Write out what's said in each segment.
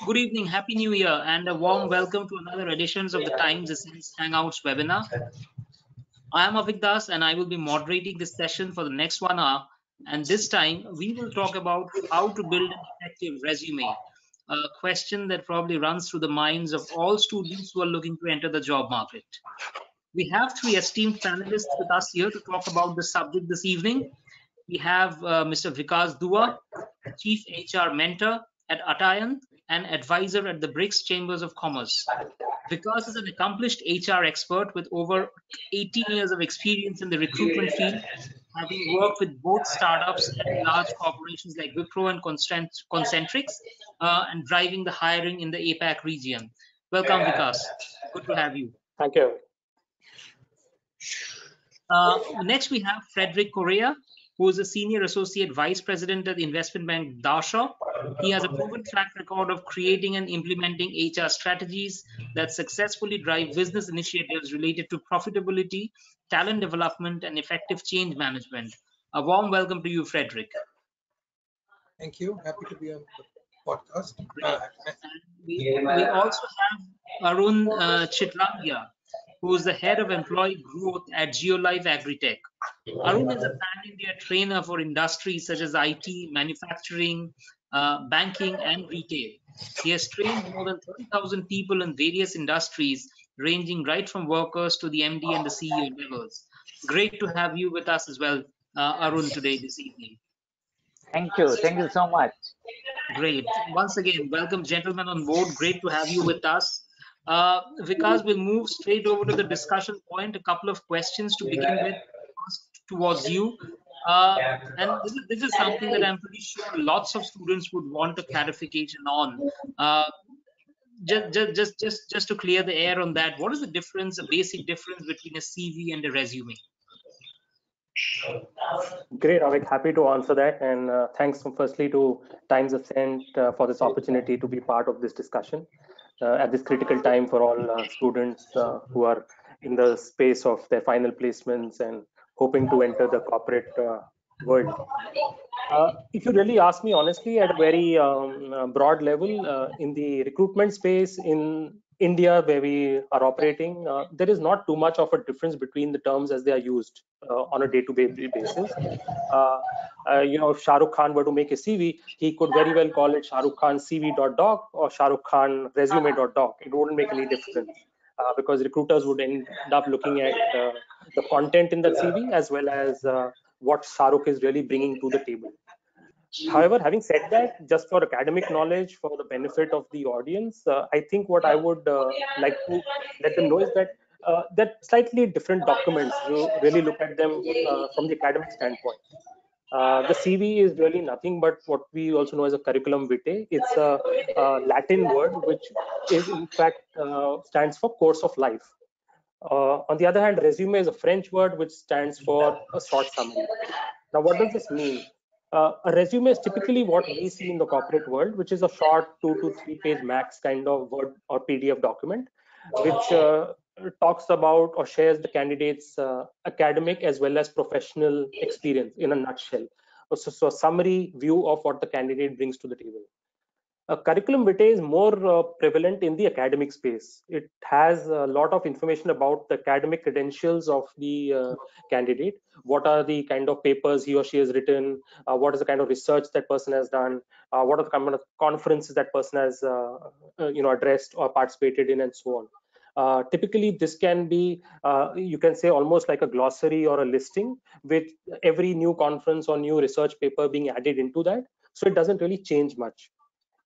Good evening, Happy New Year, and a warm welcome to another edition of the Times Essence Hangouts webinar. I am Avik Das, and I will be moderating this session for the next 1 hour. And this time, we will talk about how to build an effective resume, a question that probably runs through the minds of all students who are looking to enter the job market. We have three esteemed panelists with us here to talk about the subject this evening. We have Mr. Vikas Dua, Chief HR Mentor at Atayan and advisor at the BRICS Chambers of Commerce. Vikas is an accomplished HR expert with over 18 years of experience in the recruitment field, having worked with both startups and large corporations like Wipro and Concentrix, and driving the hiring in the APAC region. Welcome, Vikas. Good to have you. Thank you. Next, we have Frederick Correa, who is a Senior Associate Vice President at the investment bank Dashaw. He has a proven track record of creating and implementing HR strategies that successfully drive business initiatives related to profitability, talent development, and effective change management. A warm welcome to you, Frederick. Thank you. Happy to be on the podcast. We also have Arun Chitlangia, who is the head of employee growth at GeoLife Agritech. Arun is a pan-India trainer for industries such as IT, manufacturing, banking, and retail. He has trained more than 30,000 people in various industries, ranging right from workers to the MD and the CEO levels. Great to have you with us as well, Arun, today, this evening. Thank you so much. Great. Once again, welcome, gentlemen, on board. Great to have you with us. Vikas will move straight over to the discussion point. A couple of questions to begin with towards you. And this is something that I'm pretty sure lots of students would want a clarification on. Just to clear the air on that, what is the difference, a basic difference between a CV and a resume? Great, Avik. Happy to answer that. And thanks firstly to Times Ascent for this opportunity to be part of this discussion at this critical time for all students who are in the space of their final placements and hoping to enter the corporate world. If you really ask me honestly, at a very broad level, in the recruitment space in India, where we are operating, there is not too much of a difference between the terms as they are used on a day-to-day basis. If Shah Rukh Khan were to make a CV, he could very well call it Shah Rukh Khan CV.doc or Shah Rukh Khan resume.doc. It wouldn't make any difference because recruiters would end up looking at the content in that CV as well as what Shah Rukh is really bringing to the table. However, having said that, just for academic knowledge, for the benefit of the audience, I think what I would like to let them know is that that slightly different documents, you really look at them from the academic standpoint. The CV is really nothing but what we also know as a curriculum vitae. It's a Latin word which is in fact stands for course of life. On the other hand, resume is a French word which stands for a short summary. Now, what does this mean? A resume is typically what we see in the corporate world, which is a short 2 to 3 page max kind of Word or PDF document, which talks about or shares the candidate's academic as well as professional experience in a nutshell. So a summary view of what the candidate brings to the table. Curriculum vitae is more prevalent in the academic space. It has a lot of information about the academic credentials of the candidate. What are the kind of papers he or she has written? What is the kind of research that person has done? What are the kind of conferences that person has addressed or participated in, and so on. Typically, this can be, you can say, almost like a glossary or a listing with every new conference or new research paper being added into that. So it doesn't really change much.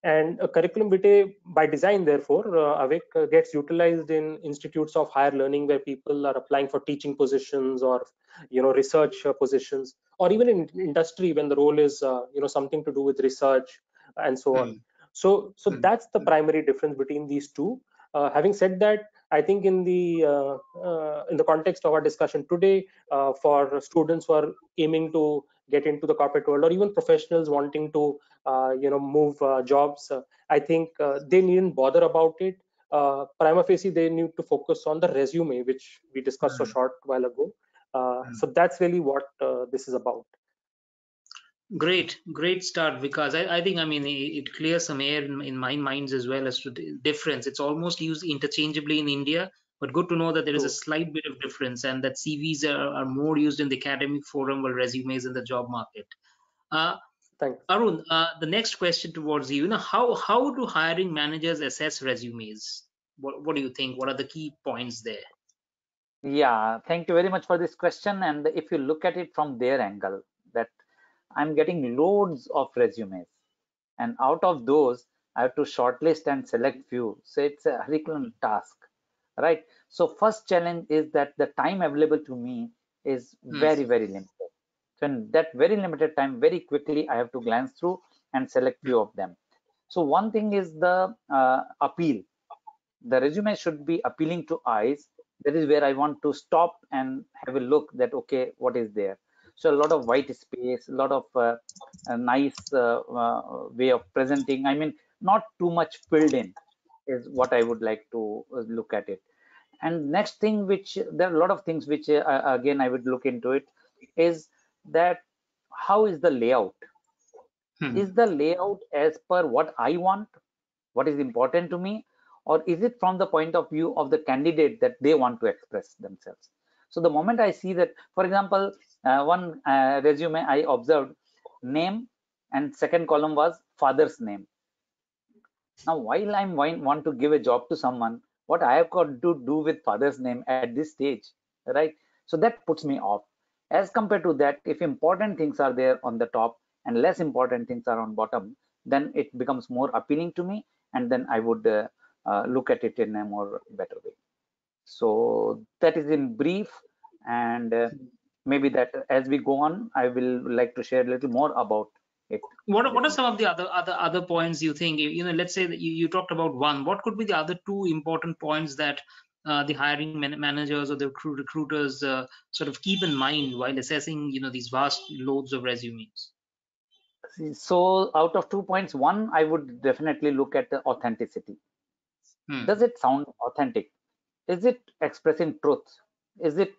And a curriculum vitae by design, therefore, Avik, gets utilized in institutes of higher learning where people are applying for teaching positions or research positions, or even in industry when the role is something to do with research and so on. So that's the primary difference between these two. Having said that, I think in the context of our discussion today, for students who are aiming to get into the corporate world, or even professionals wanting to move jobs, I think they needn't bother about it. Prima facie, they need to focus on the resume, which we discussed a short while ago. So that's really what this is about. Great start, because I think, I mean, it clears some air in my minds as well as to the difference. It's almost used interchangeably in India, but good to know that there is a True. slight bit of difference, and that CVs are more used in the academic forum while resumes in the job market. Uh, Thanks. Arun, the next question towards you, how do hiring managers assess resumes? What do you think? What are the key points there? Yeah, thank you very much for this question. And if you look at it from their angle, that I'm getting loads of resumes, and out of those, I have to shortlist and select few. So it's a Herculean task, right? So first challenge is that the time available to me is Hmm. very limited. So in that very limited time, very quickly, I have to glance through and select few of them. So one thing is the appeal. The resume should be appealing to eyes. That is where I want to stop and have a look that, okay, what is there? So a lot of white space, a lot of a nice way of presenting. I mean, not too much filled in is what I would like to look at it. And next thing, which there are a lot of things which again I would look into it, is that how is the layout? Hmm. Is the layout as per what I want, what is important to me, or is it from the point of view of the candidate that they want to express themselves? So the moment I see that, for example, one resume I observed, name, and second column was father's name. Now, while I'm want to give a job to someone, what I have got to do with father's name at this stage, right? So that puts me off. As compared to that, if important things are there on the top and less important things are on bottom, then it becomes more appealing to me, and then I would look at it in a more better way. So that is in brief, and maybe that as we go on, I will like to share a little more about it. What are Little. some of the other points you think? Let's say that you talked about one. What could be the other two important points that the hiring managers or the recruiters sort of keep in mind while assessing, these vast loads of resumes? So out of 2 points, one, I would definitely look at the authenticity. Hmm. Does it sound authentic? Is it expressing truth? Is it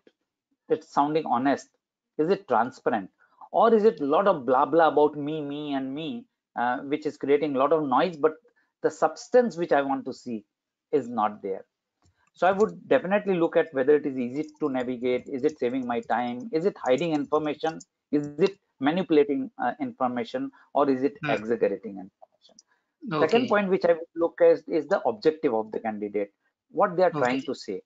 sounding honest? Is it transparent? Or is it a lot of blah blah about me, and me, which is creating a lot of noise, but the substance which I want to see is not there. So I would definitely look at whether it is easy to navigate. Is it saving my time? Is it hiding information? Is it manipulating information? Or is it Hmm. exaggerating information? Second Okay. point which I would look at is the objective of the candidate, what they are Okay. trying to say.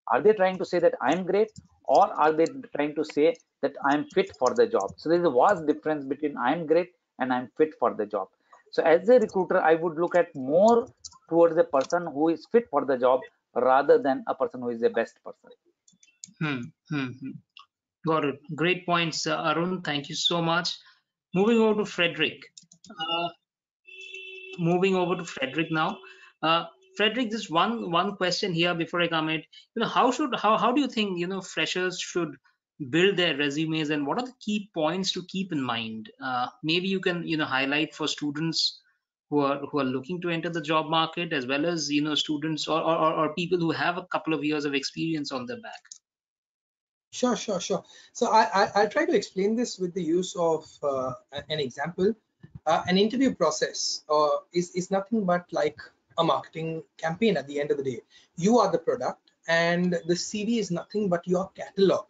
Are they trying to say that I'm great, or are they trying to say that I'm fit for the job? So there's a vast difference between I'm great and I'm fit for the job. So as a recruiter, I would look at more towards a person who is fit for the job rather than a person who is the best person. Hmm. Hmm. Hmm. Got it. Great points, Arun. Thank you so much. Moving over to Frederick. Uh, Moving over to Frederick now. Frederick, just one question here before I come in. How do you think freshers should build their resumes, and what are the key points to keep in mind? Maybe you can highlight for students who are looking to enter the job market, as well as students or people who have a couple of years of experience on their back. Sure. So I'll try to explain this with the use of an example. An interview process is nothing but like a marketing campaign at the end of the day. You are the product, and the CV is nothing but your catalog,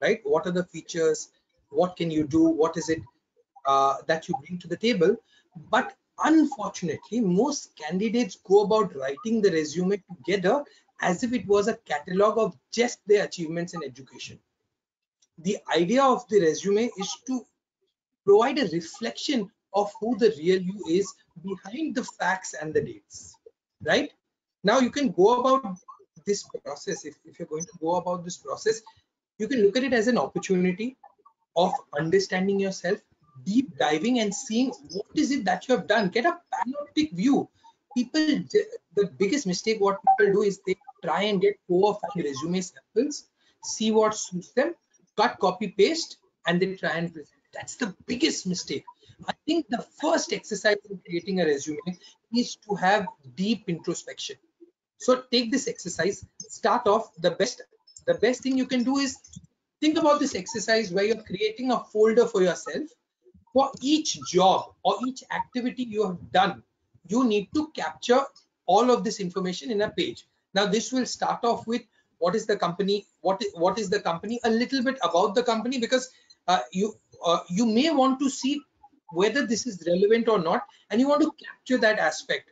right? What are the features? What can you do? What is it that you bring to the table? But unfortunately, most candidates go about writing the resume together as if it was a catalog of just their achievements in education. The idea of the resume is to provide a reflection of who the real you is behind the facts and the dates, right? Now you can go about this process. If you're going to go about this process, you can look at it as an opportunity of understanding yourself, deep diving and seeing what is it that you have done. Get a panoptic view. People, the biggest mistake what people do is they try and get 4 or 5 resume samples, see what suits them, cut, copy, paste, and they try and present. That's the biggest mistake. I think the first exercise in creating a resume is to have deep introspection. So take this exercise, start off. The best thing you can do is think about this exercise where you're creating a folder for yourself. For each job or each activity you have done, you need to capture all of this information in a page. Now this will start off with what is the company, what is the company, a little bit about the company, because you may want to see whether this is relevant or not, and you want to capture that aspect.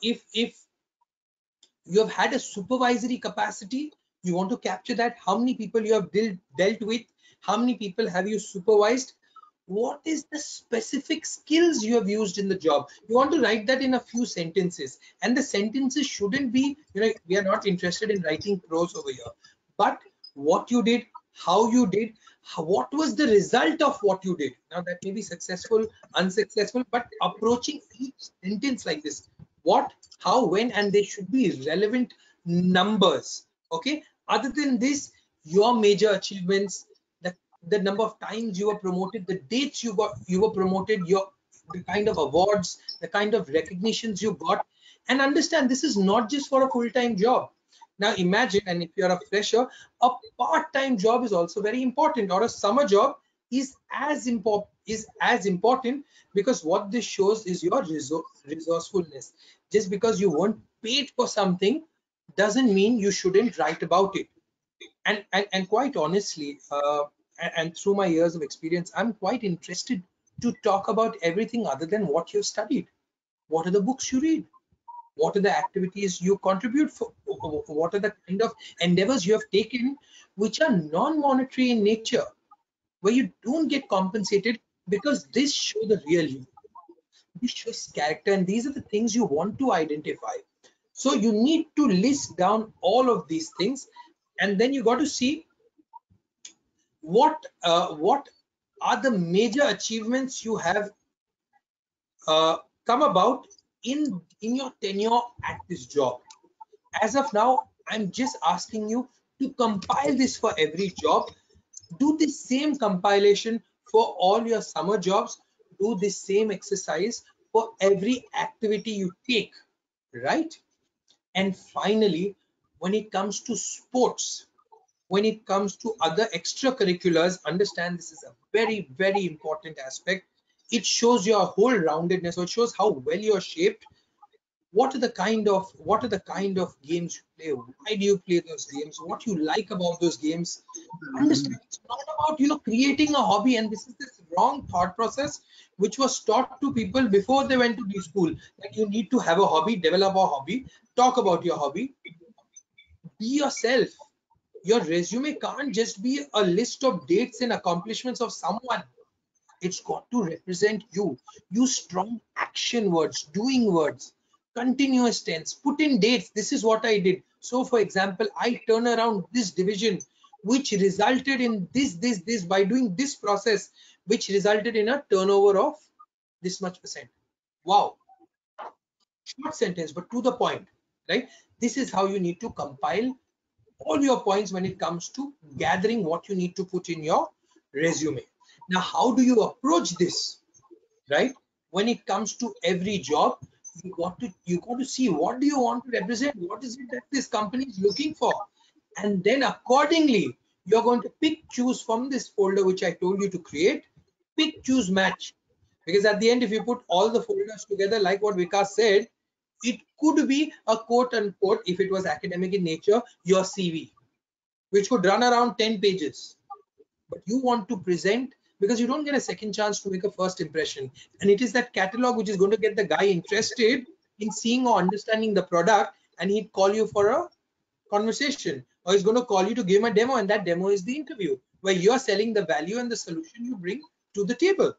If you have had a supervisory capacity, you want to capture that. How many people you have dealt with, how many people have you supervised, what is the specific skills you have used in the job. You want to write that in a few sentences, and the sentences shouldn't be, we are not interested in writing prose over here, but what you did, how you did, what was the result of what you did. Now that may be successful, unsuccessful, but approaching each sentence like this: what, how, when, and they should be relevant numbers. Okay, other than this, your major achievements, the number of times you were promoted, the dates you were promoted, the kind of awards, the kind of recognitions you got. And understand, this is not just for a full-time job. Now imagine, and if you're a fresher, a part-time job is also very important, or a summer job is as important, because what this shows is your resourcefulness. Just because you weren't paid for something doesn't mean you shouldn't write about it. And quite honestly, and through my years of experience, I'm quite interested to talk about everything other than what you've studied. What are the books you read? What are the activities you contribute for? What are the kind of endeavors you have taken which are non-monetary in nature, where you don't get compensated, because this shows the real you. This shows character, and these are the things you want to identify. So you need to list down all of these things, and then you got to see what are the major achievements you have come about in your tenure at this job. As of now, I'm just asking you to compile this for every job. Do the same compilation for all your summer jobs. Do the same exercise for every activity you take, right? And finally, when it comes to sports, when it comes to other extracurriculars, understand this is a very, very important aspect. It shows your whole roundedness, or it shows how well you're shaped. What are the kind of games you play? Why do you play those games? What you like about those games? Understand, it's not about creating a hobby, and this is this wrong thought process which was taught to people before they went to the school, that you need to have a hobby, develop a hobby, talk about your hobby. Be yourself. Your resume can't just be a list of dates and accomplishments of someone. It's got to represent you. Use strong action words, doing words, continuous tense, put in dates. This is what I did. So for example, I turn around this division, which resulted in this by doing this process, which resulted in a turnover of this much percent. Wow. Short sentence, but to the point, right? This is how you need to compile all your points when it comes to gathering what you need to put in your resume. Now, how do you approach this, right? When it comes to every job, you got to see, what do you want to represent? What is it that this company is looking for? And then accordingly, you're going to choose from this folder which I told you to create, choose, match. Because at the end, if you put all the folders together, like what Vikas said, it could be a quote unquote, if it was academic in nature, your CV, which could run around 10 pages. But you want to present, because you don't get a second chance to make a first impression. And it is that catalog which is going to get the guy interested in seeing or understanding the product, and he'd call you for a conversation, or he's going to call you to give him a demo, and that demo is the interview, where you're selling the value and the solution you bring to the table.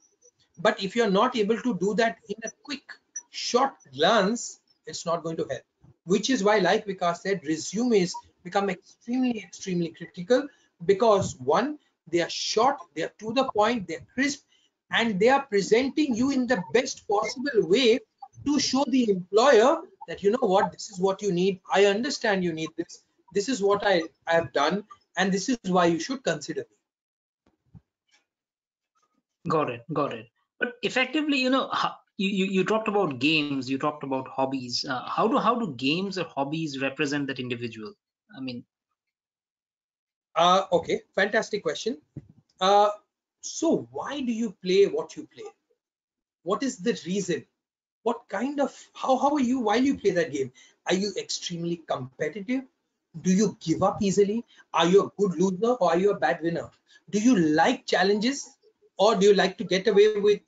But if you're not able to do that in a quick, short glance, it's not going to help. Which is why, like Vikas said, resumes become extremely, extremely critical, because one, they are short, they are to the point, they're crisp, and they are presenting you in the best possible way to show the employer that, you know what, this is what you need. I understand you need this. This is what I have done, and this is why you should consider me. Got it. But effectively, you talked about games, you talked about hobbies. How do games or hobbies represent that individual? I mean, Okay, fantastic question. So why do you play what you play? What is the reason? What kind of, how are you while you play that game? Are you extremely competitive? Do you give up easily? Are you a good loser or are you a bad winner? Do you like challenges or do you like to get away with,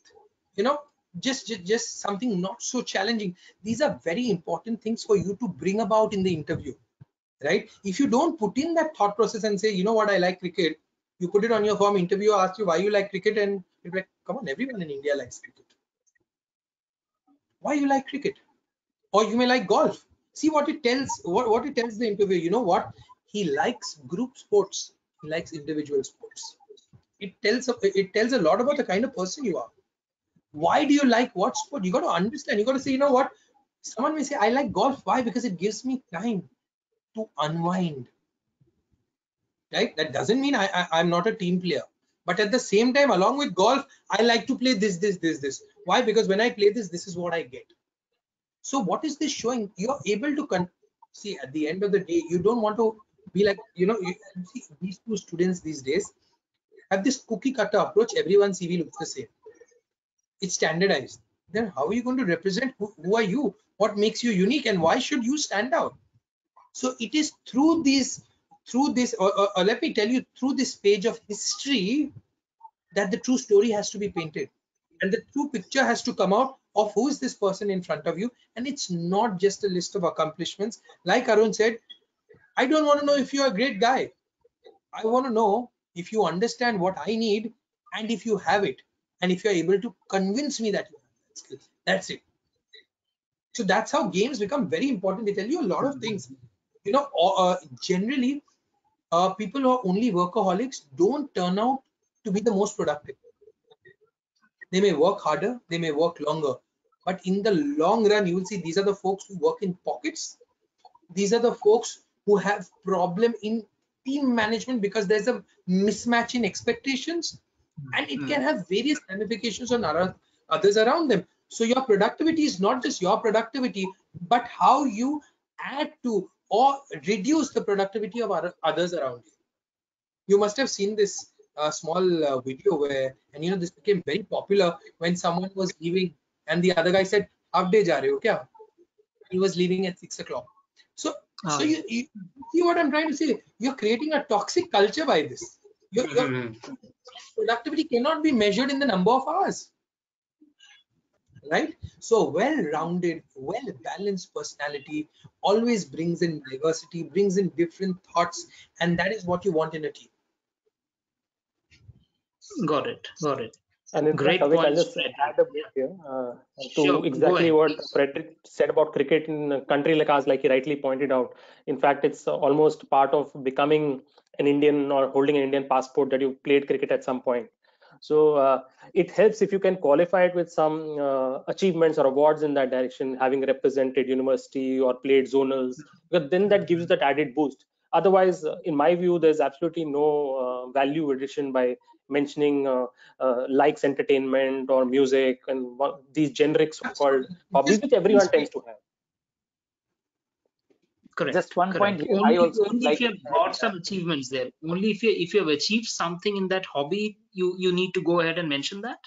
you know, just something not so challenging? These are very important things for you to bring about in the interview, right? If you don't put in that thought process and say, you know what, I like cricket, you put it on your form, interviewer asks you why you like cricket, and you're like, come on, everyone in India likes cricket. Why you like cricket? Or you may like golf. See what it tells, what it tells the interviewer. You know what? He likes group sports. He likes individual sports. It tells a lot about the kind of person you are. Why do you like what sport? You got to understand. You got to say, you know what? Someone may say, I like golf. Why? Because it gives me time to unwind. Right? That doesn't mean I'm not a team player. But at the same time, along with golf, I like to play this. Why? Because when I play this is what I get. So what is this showing? You're able to see at the end of the day, you don't want to be like, you know, see, these two students these days have this cookie cutter approach. Everyone's CV looks the same. It's standardized. Then how are you going to represent? Who are you? What makes you unique, and why should you stand out? So it is through this, or let me tell you, through this page of history that the true story has to be painted, and the true picture has to come out of who is this person in front of you. And it's not just a list of accomplishments. Like Arun said, I don't want to know if you're a great guy. I want to know if you understand what I need, and if you have it, and if you're able to convince me that you have that skill. That's it. So that's how games become very important. They tell you a lot of things. You know, generally, people who are only workaholics don't turn out to be the most productive. They may work harder, they may work longer, but in the long run, you will see these are the folks who work in pockets. These are the folks who have problem in team management because there's a mismatch in expectations, and it can have various ramifications on others around them. So your productivity is not just your productivity, but how you add to or reduce the productivity of others around you. You must have seen this small video where, and you know, this became very popular when someone was leaving and the other guy said, half day ja rahe ho kya? He was leaving at 6 o'clock. So you see what I'm trying to say? You're creating a toxic culture by this. Your productivity cannot be measured in the number of hours, right? So well-rounded, well-balanced personality always brings in diversity, brings in different thoughts, and that is what you want in a team. Got it. And in Great fact, Avik, I'll points, just Frederick. add a bit here to Sure, exactly go what ahead, please. Frederick said about cricket in a country like ours, like he rightly pointed out. In fact, it's almost part of becoming an Indian or holding an Indian passport that you played cricket at some point. So it helps if you can qualify it with some achievements or awards in that direction, having represented university or played zonals, because then that gives you that added boost. Otherwise, in my view, there's absolutely no value addition by mentioning likes entertainment or music and these generic so-called hobbies which everyone tends to have. Correct. Just one point here, Only, I also only like if you have got some achievements there. Only if you have achieved something in that hobby, you need to go ahead and mention that.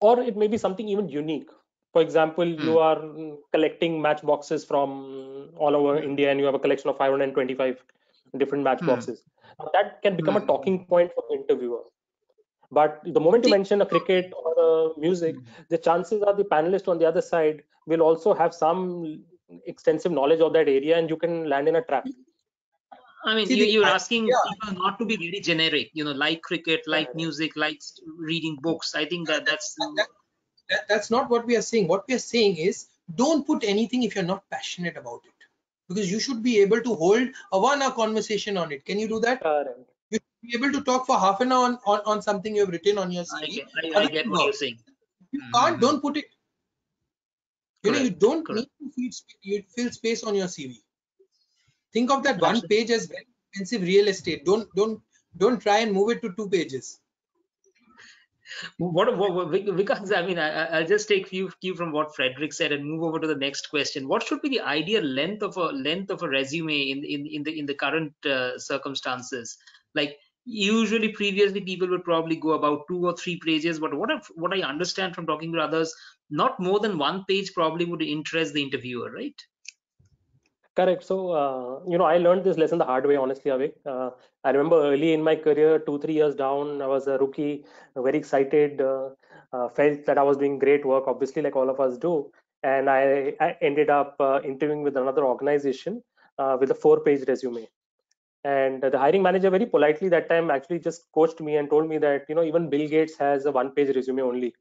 Or it may be something even unique. For example, you are collecting matchboxes from all over India, and you have a collection of 525 different matchboxes. That can become a talking point for the interviewer. But the moment you mention a cricket or a music, the chances are the panelist on the other side will also have some extensive knowledge of that area, and you can land in a trap. I mean, you're asking people not to be very generic, you know, like cricket, like music, like reading books. I think that's not what we are saying. What we are saying is, don't put anything if you're not passionate about it, because you should be able to hold a 1 hour conversation on it. Can you do that? You should be able to talk for half an hour on something you have written on your CV. I get what you're saying. You can't, don't put it. You know, you don't need to fill space on your CV. Think of that one page as very expensive real estate. Don't try and move it to 2 pages. Because I mean, I'll just take few from what Frederick said and move over to the next question. What should be the ideal length of a resume in the current circumstances? Like, usually previously people would probably go about 2 or 3 pages, but what I understand from talking to others, not more than 1 page probably would interest the interviewer, right? Correct. So, I learned this lesson the hard way, honestly, Avik. I remember early in my career, 2, 3 years down, I was a rookie, very excited, felt that I was doing great work, obviously, like all of us do. And I ended up interviewing with another organization with a 4-page resume. And the hiring manager very politely that time actually just coached me and told me that, even Bill Gates has a 1-page resume only.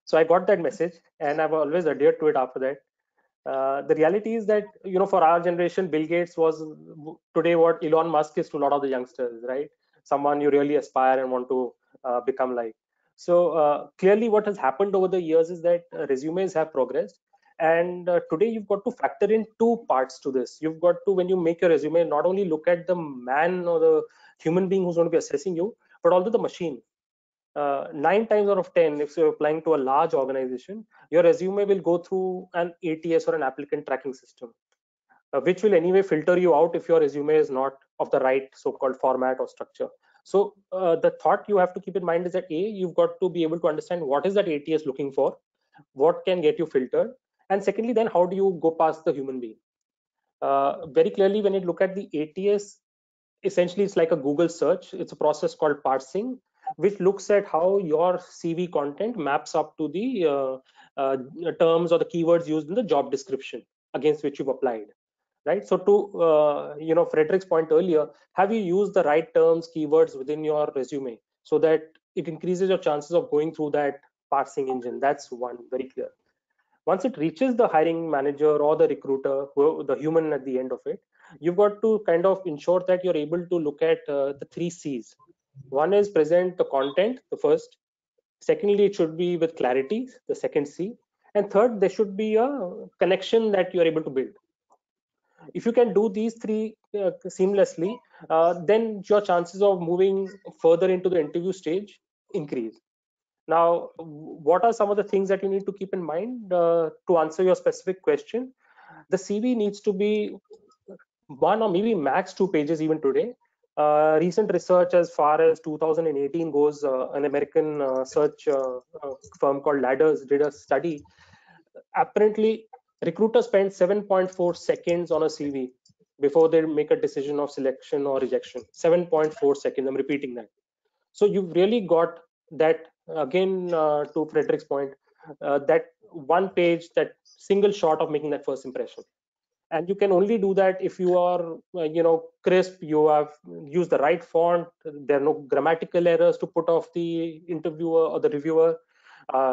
So I got that message and I've always adhered to it after that. The reality is that, for our generation, Bill Gates was today what Elon Musk is to a lot of the youngsters, right? Someone you really aspire and want to become like. So clearly what has happened over the years is that resumes have progressed. And today you've got to factor in 2 parts to this. You've got to, when you make your resume, not only look at the man or the human being who's going to be assessing you, but also the machine. 9 times out of 10, if you're applying to a large organization, your resume will go through an ATS or an applicant tracking system, which will anyway filter you out if your resume is not of the right so-called format or structure. So the thought you have to keep in mind is that you've got to be able to understand what is that ATS looking for, what can get you filtered, and secondly, then how do you go past the human being? Very clearly, when you look at the ATS, essentially it's like a Google search. It's a process called parsing, which looks at how your CV content maps up to the terms or the keywords used in the job description against which you've applied, right? So to Frederick's point earlier, have you used the right terms, keywords within your resume so that it increases your chances of going through that parsing engine? That's one, very clear. Once it reaches the hiring manager or the recruiter, the human at the end of it, you've got to kind of ensure that you're able to look at the 3 C's. One is present the content, the first. Secondly, it should be with clarity, the second C. And third, there should be a connection that you're able to build. If you can do these 3 seamlessly, then your chances of moving further into the interview stage increase. Now, what are some of the things that you need to keep in mind to answer your specific question? The CV needs to be 1 or maybe max 2 pages even today. Recent research as far as 2018 goes, an American search firm called Ladders did a study. Apparently, recruiters spend 7.4 seconds on a CV before they make a decision of selection or rejection. 7.4 seconds, I'm repeating that. So you've really got that, again, to Frederick's point, that 1 page, that single shot of making that first impression. And you can only do that if you are crisp, you have used the right font, there are no grammatical errors to put off the interviewer or the reviewer,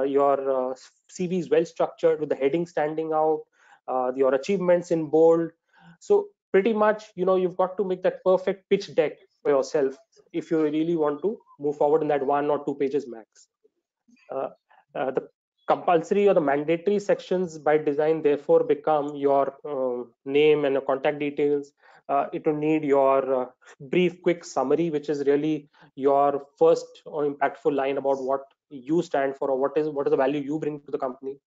your CV is well structured with the heading standing out, your achievements in bold. So pretty much, you've got to make that perfect pitch deck for yourself if you really want to move forward in that 1 or 2 pages max. The compulsory or the mandatory sections by design therefore become your name and your contact details. It will need your brief quick summary, which is really your first or impactful line about what you stand for or what is the value you bring to the company.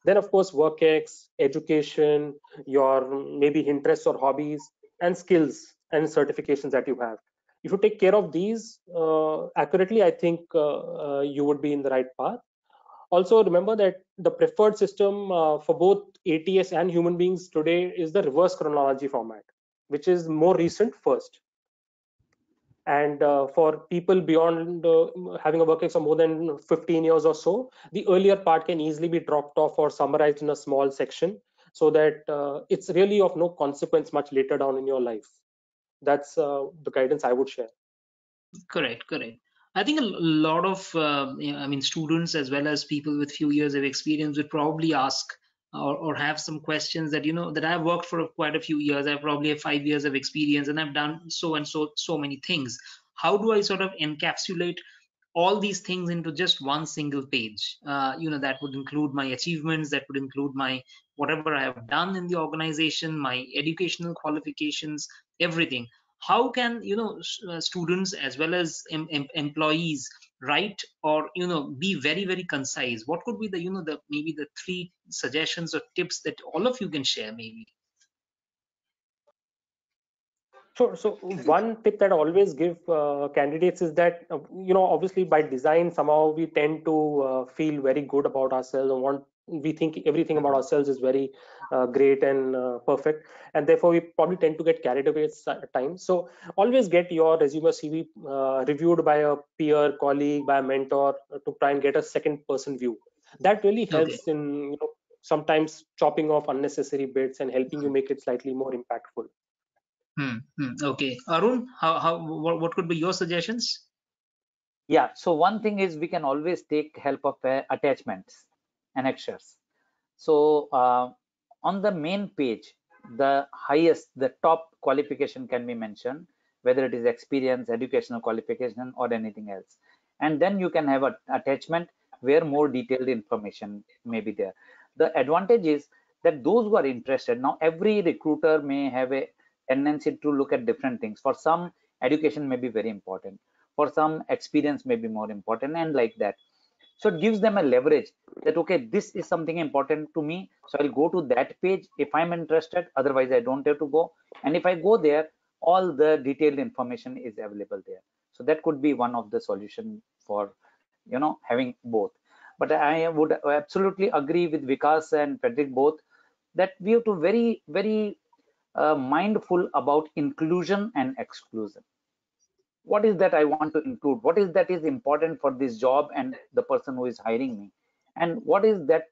Then of course work ex, education, your maybe interests or hobbies, and skills and certifications that you have. If you take care of these accurately, I think you would be in the right path. Also remember that the preferred system for both ATS and human beings today is the reverse chronology format, which is more recent first. And for people beyond having a work ex of more than 15 years or so, the earlier part can easily be dropped off or summarized in a small section so that it's really of no consequence much later down in your life. That's the guidance I would share. Correct. I think a lot of, students as well as people with few years of experience would probably ask or have some questions that, that I've worked for quite a few years. I probably have 5 years of experience and I've done so and so many things. How do I sort of encapsulate all these things into just one single page? That would include my achievements, that would include my whatever I have done in the organization, my educational qualifications, everything. How can students as well as employees write or be very, very concise? What could be the maybe the 3 suggestions or tips that all of you can share maybe? Sure. So one tip that I always give candidates is that, obviously by design, somehow we tend to feel very good about ourselves and we think everything about ourselves is very great and perfect. And therefore we probably tend to get carried away at times. So always get your resume CV reviewed by a peer, colleague, by a mentor to try and get a second person view. That really Okay. helps in, sometimes chopping off unnecessary bits and helping you make it slightly more impactful. Okay. Arun, what could be your suggestions? Yeah, so one thing is we can always take help of attachments, annexures. So on the main page, the top qualification can be mentioned, whether it is experience, educational qualification, or anything else. And then you can have an attachment where more detailed information may be there. The advantage is that those who are interested, now every recruiter may have a tendency to look at different things. For some, education may be very important. For some, experience may be more important, and like that. So it gives them a leverage that, okay, this is something important to me, so I'll go to that page if I'm interested, otherwise I don't have to go. And if I go there, all the detailed information is available there. So that could be one of the solution for having both. But I would absolutely agree with Vikas and Frederick both, that we have to very mindful about inclusion and exclusion. What is that I want to include? What is that is important for this job and the person who is hiring me? And what is that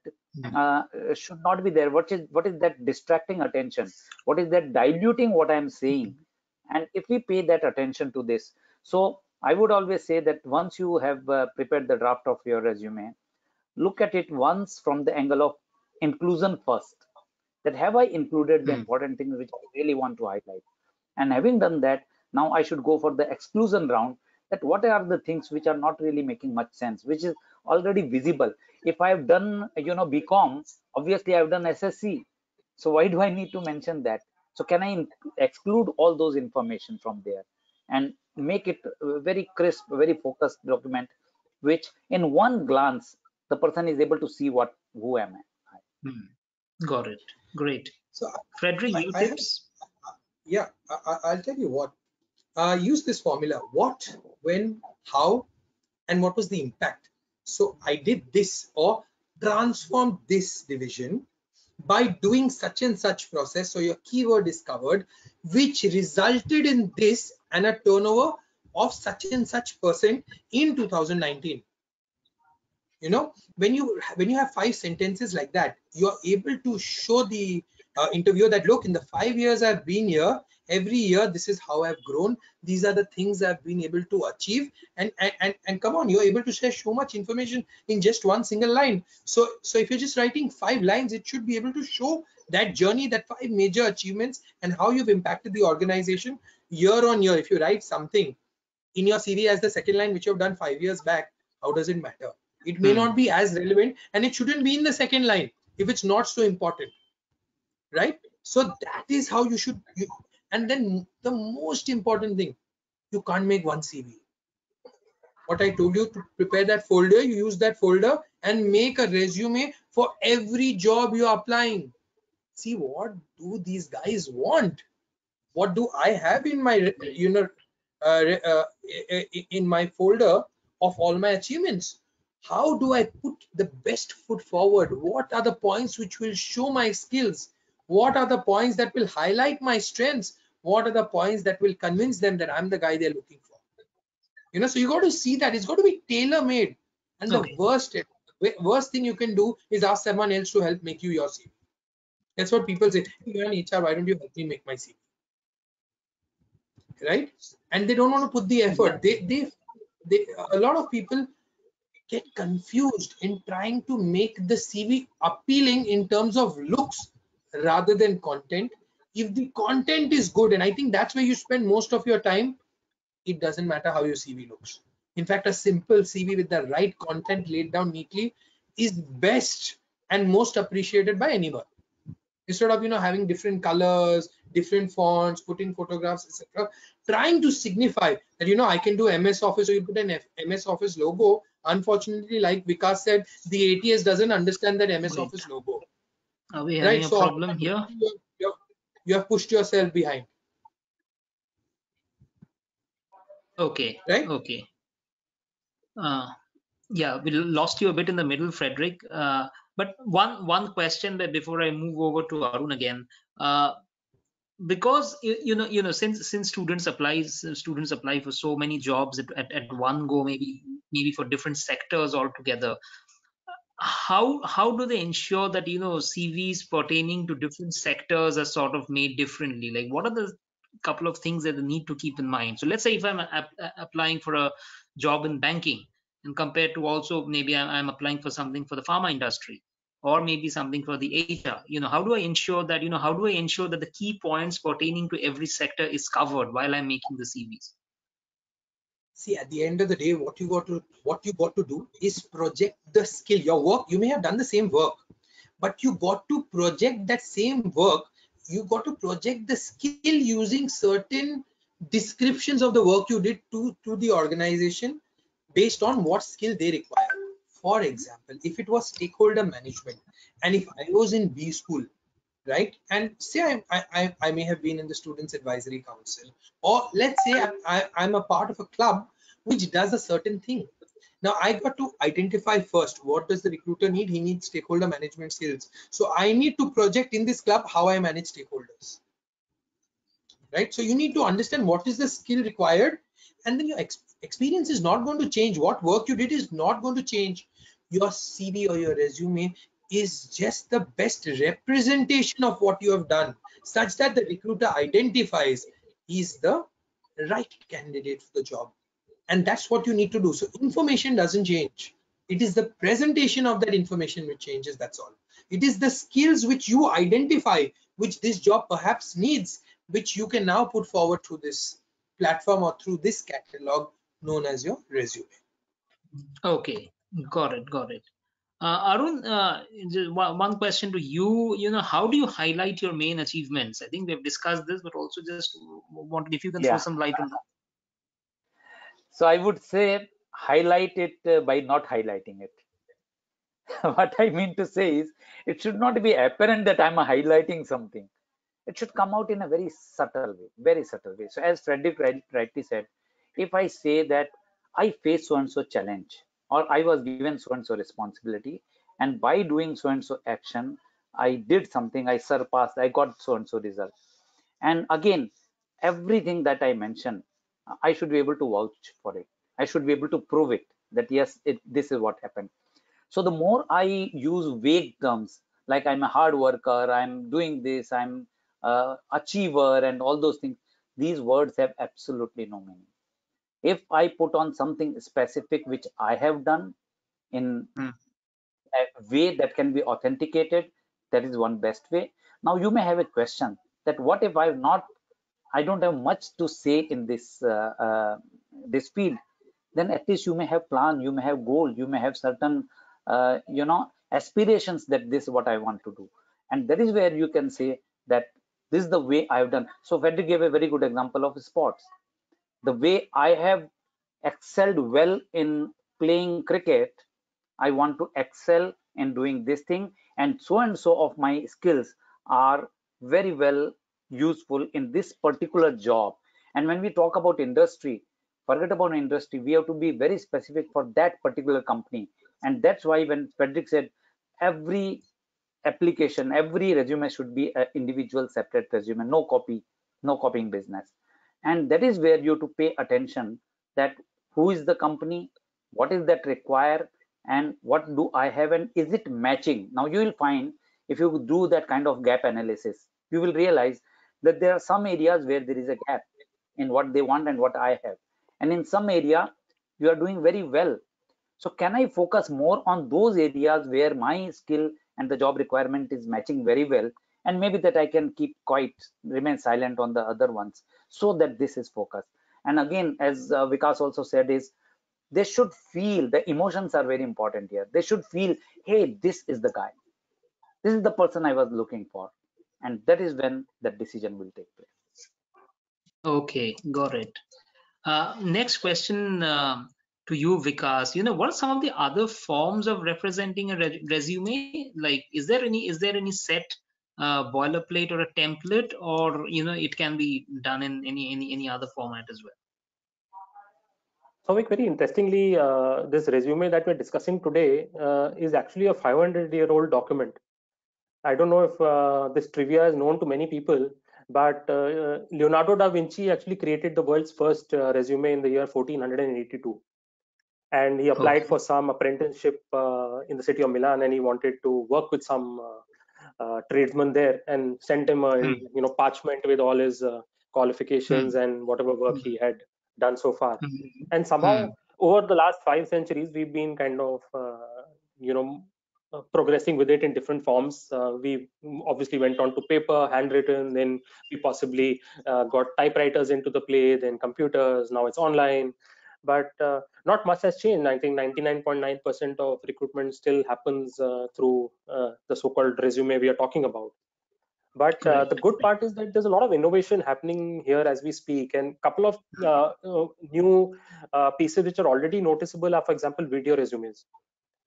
should not be there? What is that distracting attention? What is that diluting what I'm saying? And if we pay that attention to this, so I would always say that once you have prepared the draft of your resume, look at it once from the angle of inclusion first. That have I included the important things which I really want to highlight? And having done that, now I should go for the exclusion round, that what are the things which are not really making much sense, which is already visible. If I've done BCom, obviously I've done SSC, so why do I need to mention that? So can I exclude all those information from there and make it a very crisp, very focused document, which in one glance the person is able to see who am I. Got it. Great. So Frederick, your tips? I'll tell you what. Use this formula: what, when, how, and what was the impact. So I did this or transformed this division by doing such and such process. So your keyword is covered, which resulted in this and a turnover of such and such percent in 2019. When you have 5 sentences like that, you're able to show the interviewer that, look, in the 5 years I've been here, every year this is how I've grown, these are the things I've been able to achieve, and come on, you're able to share so much information in just one single line. So if you're just writing 5 lines, it should be able to show that journey, that 5 major achievements, and how you've impacted the organization year on year. If you write something in your CV as the second line which you've done 5 years back, how does it matter? It may not be as relevant, and it shouldn't be in the second line if it's not so important, right? So that is how you should. And then the most important thing, you can't make one CV. What I told you, to prepare that folder, you use that folder and make a resume for every job you're applying. See, what do these guys want? What do I have in my in my folder of all my achievements? How do I put the best foot forward? What are the points which will show my skills? What are the points that will highlight my strengths? What are the points that will convince them that I'm the guy they're looking for? So you got to see that it's got to be tailor-made. And the worst thing you can do is ask someone else to help make you your CV. That's what people say. You're an HR, why don't you help me make my CV? Right? And they don't want to put the effort. They a lot of people get confused in trying to make the CV appealing in terms of looks rather than content. If the content is good, and I think that's where you spend most of your time, it doesn't matter how your CV looks. In fact, a simple CV with the right content laid down neatly is best and most appreciated by anyone. Instead of having different colors, different fonts, putting photographs, etc., trying to signify that I can do MS Office, so you put an MS Office logo. Unfortunately, like Vikas said, the ATS doesn't understand that MS Office logo. Are we having a problem here? You have pushed yourself behind. Okay. right? Okay. Yeah, we lost you a bit in the middle, Frederick. But one question that before I move over to Arun again, uh, because since students apply for so many jobs at one go, maybe for different sectors altogether. How do they ensure that CVs pertaining to different sectors are sort of made differently? Like, what are the couple of things that they need to keep in mind? So let's say if I'm applying for a job in banking, and compared to also maybe I'm applying for something for the pharma industry, or maybe something for the HR. How do I ensure that the key points pertaining to every sector is covered while I'm making the CVs? See, at the end of the day, what you got to do is project the skill. Your work, you may have done the same work, but you got to project that same work. You got to project the skill using certain descriptions of the work you did to the organization based on what skill they require. For example, if it was stakeholder management, and if I was in B school, right, and say I may have been in the students advisory council, or let's say I'm a part of a club which does a certain thing. Now I got to identify first, what does the recruiter need? He needs stakeholder management skills, so I need to project in this club how I manage stakeholders, right? So you need to understand what is the skill required, and then your experience is not going to change. What work you did is not going to change. Your CV or your resume is just the best representation of what you have done, such that the recruiter identifies he's the right candidate for the job. And that's what you need to do. So information doesn't change. It is the presentation of that information which changes. That's all. It is the skills which you identify, which this job perhaps needs, which you can now put forward through this platform or through this catalog known as your resume. Okay, got it. Arun, just one question to you. How do you highlight your main achievements? I think we've discussed this, but also just wanted if you can throw Yeah. some light on that. So I would say highlight it by not highlighting it. What I mean to say is, it should not be apparent that I'm highlighting something. It should come out in a very subtle way, very subtle way. So as Frederick rightly said, if I say that I face so and so challenge, or I was given so and so responsibility, and by doing so and so action, I did something, I surpassed, I got so and so result. And again, everything that I mentioned, I should be able to vouch for it. I should be able to prove it that yes, this is what happened. So the more I use vague terms like I'm a hard worker, I'm doing this, I'm achiever, and all those things, these words have absolutely no meaning. If I put on something specific which I have done in Hmm. a way that can be authenticated, that is one best way. Now you may have a question that what if I don't have much to say in this field. Then at least you may have plan, you may have goal, you may have certain aspirations that this is what I want to do, and that is where you can say that this is the way I've done. So Frederick gave a very good example of sports. The way I have excelled well in playing cricket, I want to excel in doing this thing, and so of my skills are very well useful in this particular job. And when we talk about industry, forget about industry, we have to be very specific for that particular company. And that's why when Frederick said every application, every resume should be an individual separate resume, no copying business. And that is where you have to pay attention that who is the company, what is that require, and what do I have, and is it matching. Now you will find if you do that kind of gap analysis, you will realize that there are some areas where there is a gap in what they want and what I have, and in some area you are doing very well. So can I focus more on those areas where my skill and the job requirement is matching very well, and maybe that I can keep quiet, remain silent on the other ones, so that this is focused. And again, as Vikas also said, is they should feel, the emotions are very important here. They should feel, hey, this is the guy, this is the person I was looking for, and that is when the decision will take place. Okay, got it. Next question to you, Vikas. What are some of the other forms of representing a resume? Like, is there any set boilerplate or a template, or it can be done in any other format as well? So, very interestingly, this resume that we're discussing today is actually a 500-year-old document. I don't know if this trivia is known to many people, but Leonardo da Vinci actually created the world's first resume in the year 1482. And he applied for some apprenticeship in the city of Milan, and he wanted to work with some tradesman there, and sent him a parchment with all his qualifications and whatever work he had done so far. And somehow over the last 5 centuries, we've been kind of progressing with it in different forms. We obviously went on to paper, handwritten, then we possibly got typewriters into the play, then computers, now it's online. But not much has changed. I think 99.9% of recruitment still happens through the so-called resume we are talking about. But the good part is that there's a lot of innovation happening here as we speak, and a couple of new pieces which are already noticeable are, for example, video resumes.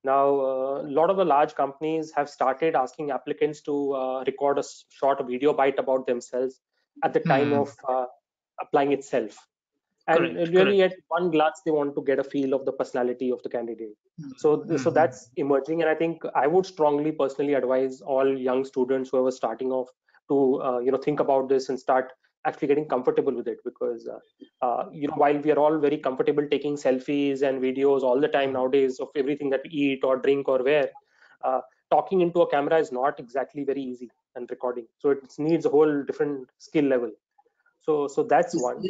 Now, a lot of the large companies have started asking applicants to record a short video bite about themselves at the time of applying itself. And really, at one glance, they want to get a feel of the personality of the candidate. So that's emerging, and I think I would strongly personally advise all young students who are starting off to think about this and start actually getting comfortable with it, because while we are all very comfortable taking selfies and videos all the time nowadays of everything that we eat or drink or wear, talking into a camera is not exactly very easy, and recording. So it needs a whole different skill level. So that's one.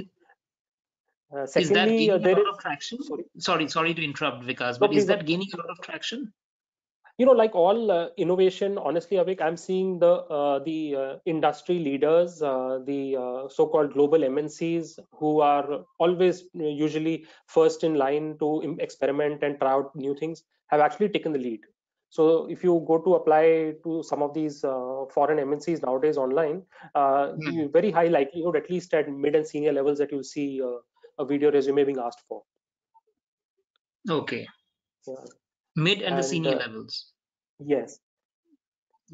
Secondly, is that gaining a lot of traction? Sorry to interrupt, Vikas, but is that gaining a lot of traction? Like all innovation, honestly, Avik, I'm seeing the industry leaders, the so-called global MNCs, who are always usually first in line to experiment and try out new things, have actually taken the lead. So if you go to apply to some of these foreign MNCs nowadays online, very high likelihood, at least at mid and senior levels, that you'll see a video resume being asked for. Okay. Yeah. Mid and the senior levels. Yes.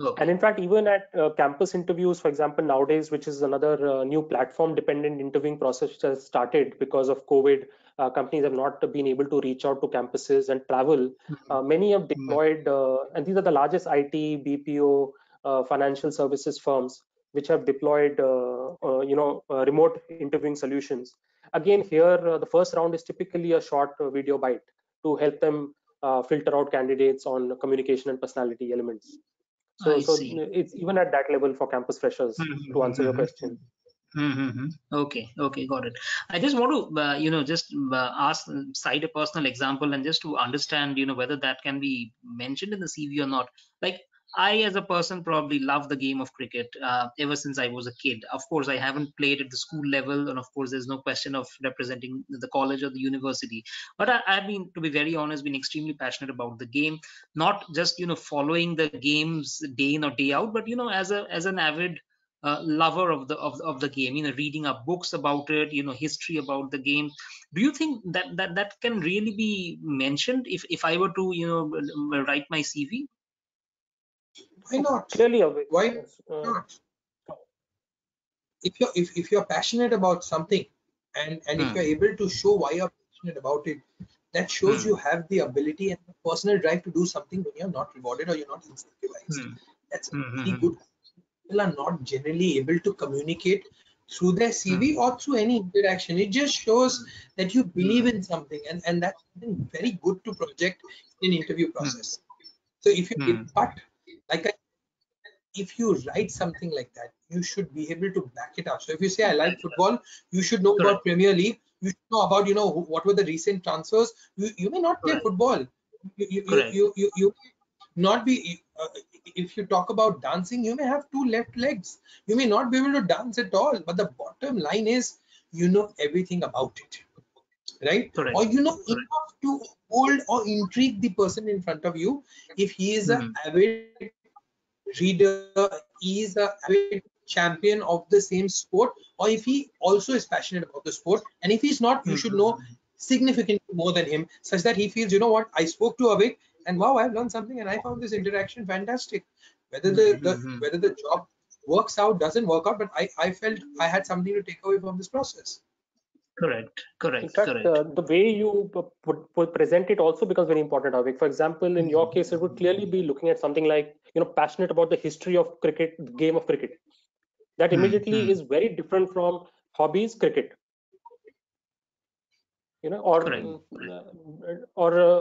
Okay. And in fact, even at campus interviews, for example, nowadays, which is another new platform-dependent interviewing process which has started because of COVID, companies have not been able to reach out to campuses and travel. Many have deployed, and these are the largest IT, BPO, financial services firms, which have deployed, remote interviewing solutions. Again, here, the first round is typically a short video bite to help them filter out candidates on communication and personality elements. So it's even at that level for campus freshers, to answer your question. Okay, got it. I just want to cite a personal example, and just to understand whether that can be mentioned in the CV or not. Like, I, as a person, probably love the game of cricket ever since I was a kid. Of course, I haven't played at the school level, and of course, there's no question of representing the college or the university. But I've been, to be very honest, been extremely passionate about the game, not just following the games day in or day out, but as an avid lover of the game, reading up books about it, history about the game. Do you think that can really be mentioned if I were to write my CV? Why not? Clearly, why not? If you're passionate about something, and if you're able to show why you're passionate about it, that shows you have the ability and the personal drive to do something when you're not rewarded or you're not incentivized. That's really good. People are not generally able to communicate through their CV or through any interaction. It just shows that you believe in something, and that's something very good to project in interview process. So if you if you write something like that, you should be able to back it up. So if you say I like football, you should know about Premier League. You should know about what were the recent transfers. You may not play football. You not be. If you talk about dancing, you may have 2 left legs. You may not be able to dance at all. But the bottom line is, you know everything about it, right? Or you know enough to hold or intrigue the person in front of you. If he is an avid reader, he is an avid champion of the same sport, or if he also is passionate about the sport, and if he's not, you should know significantly more than him, such that he feels, what, I spoke to Avik, and wow, I've learned something, and I found this interaction fantastic. Whether whether the job works out, doesn't work out, but I felt I had something to take away from this process. In fact, the way you present it also becomes very important, Avik. For example, in your case, it would clearly be looking at something like, passionate about the history of cricket, the game of cricket. That immediately is very different from hobbies cricket. Or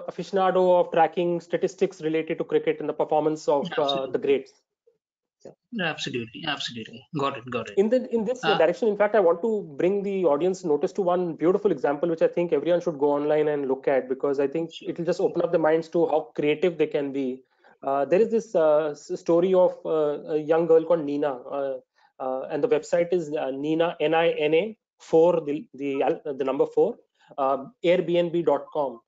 aficionado of tracking statistics related to cricket and the performance of the greats. Absolutely. Got it. In this direction, in fact, I want to bring the audience notice to one beautiful example, which I think everyone should go online and look at, because I think it will just open up their minds to how creative they can be. There is this story of a young girl called Nina, and the website is Nina, Nina 4, the number 4, Airbnb.com.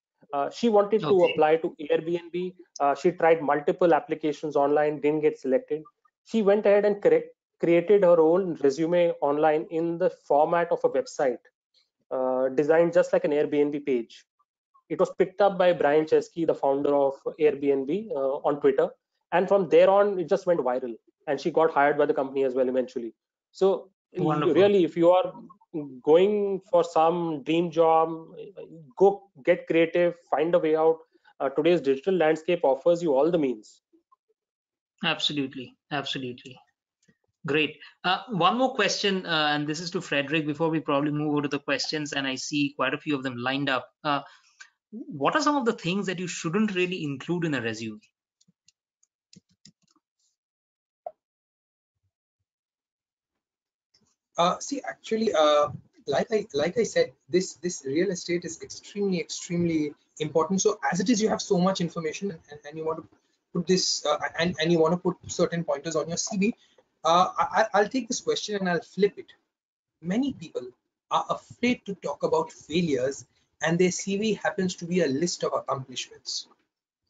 She wanted to apply to Airbnb. She tried multiple applications online, didn't get selected. She went ahead and created her own resume online in the format of a website, designed just like an Airbnb page. It was picked up by Brian Chesky, the founder of Airbnb, on Twitter. And from there on, it just went viral. And she got hired by the company as well eventually. So really, if you are going for some dream job, go get creative, find a way out. Today's digital landscape offers you all the means. Absolutely. Great. One more question, and this is to Frederick before we probably move over to the questions, and I see quite a few of them lined up. What are some of the things that you shouldn't really include in a resume? See, actually, like I said, this real estate is extremely important. So as it is, you have so much information, and you want to put this and you want to put certain pointers on your CV. I'll take this question and I'll flip it. Many people are afraid to talk about failures, and their CV happens to be a list of accomplishments.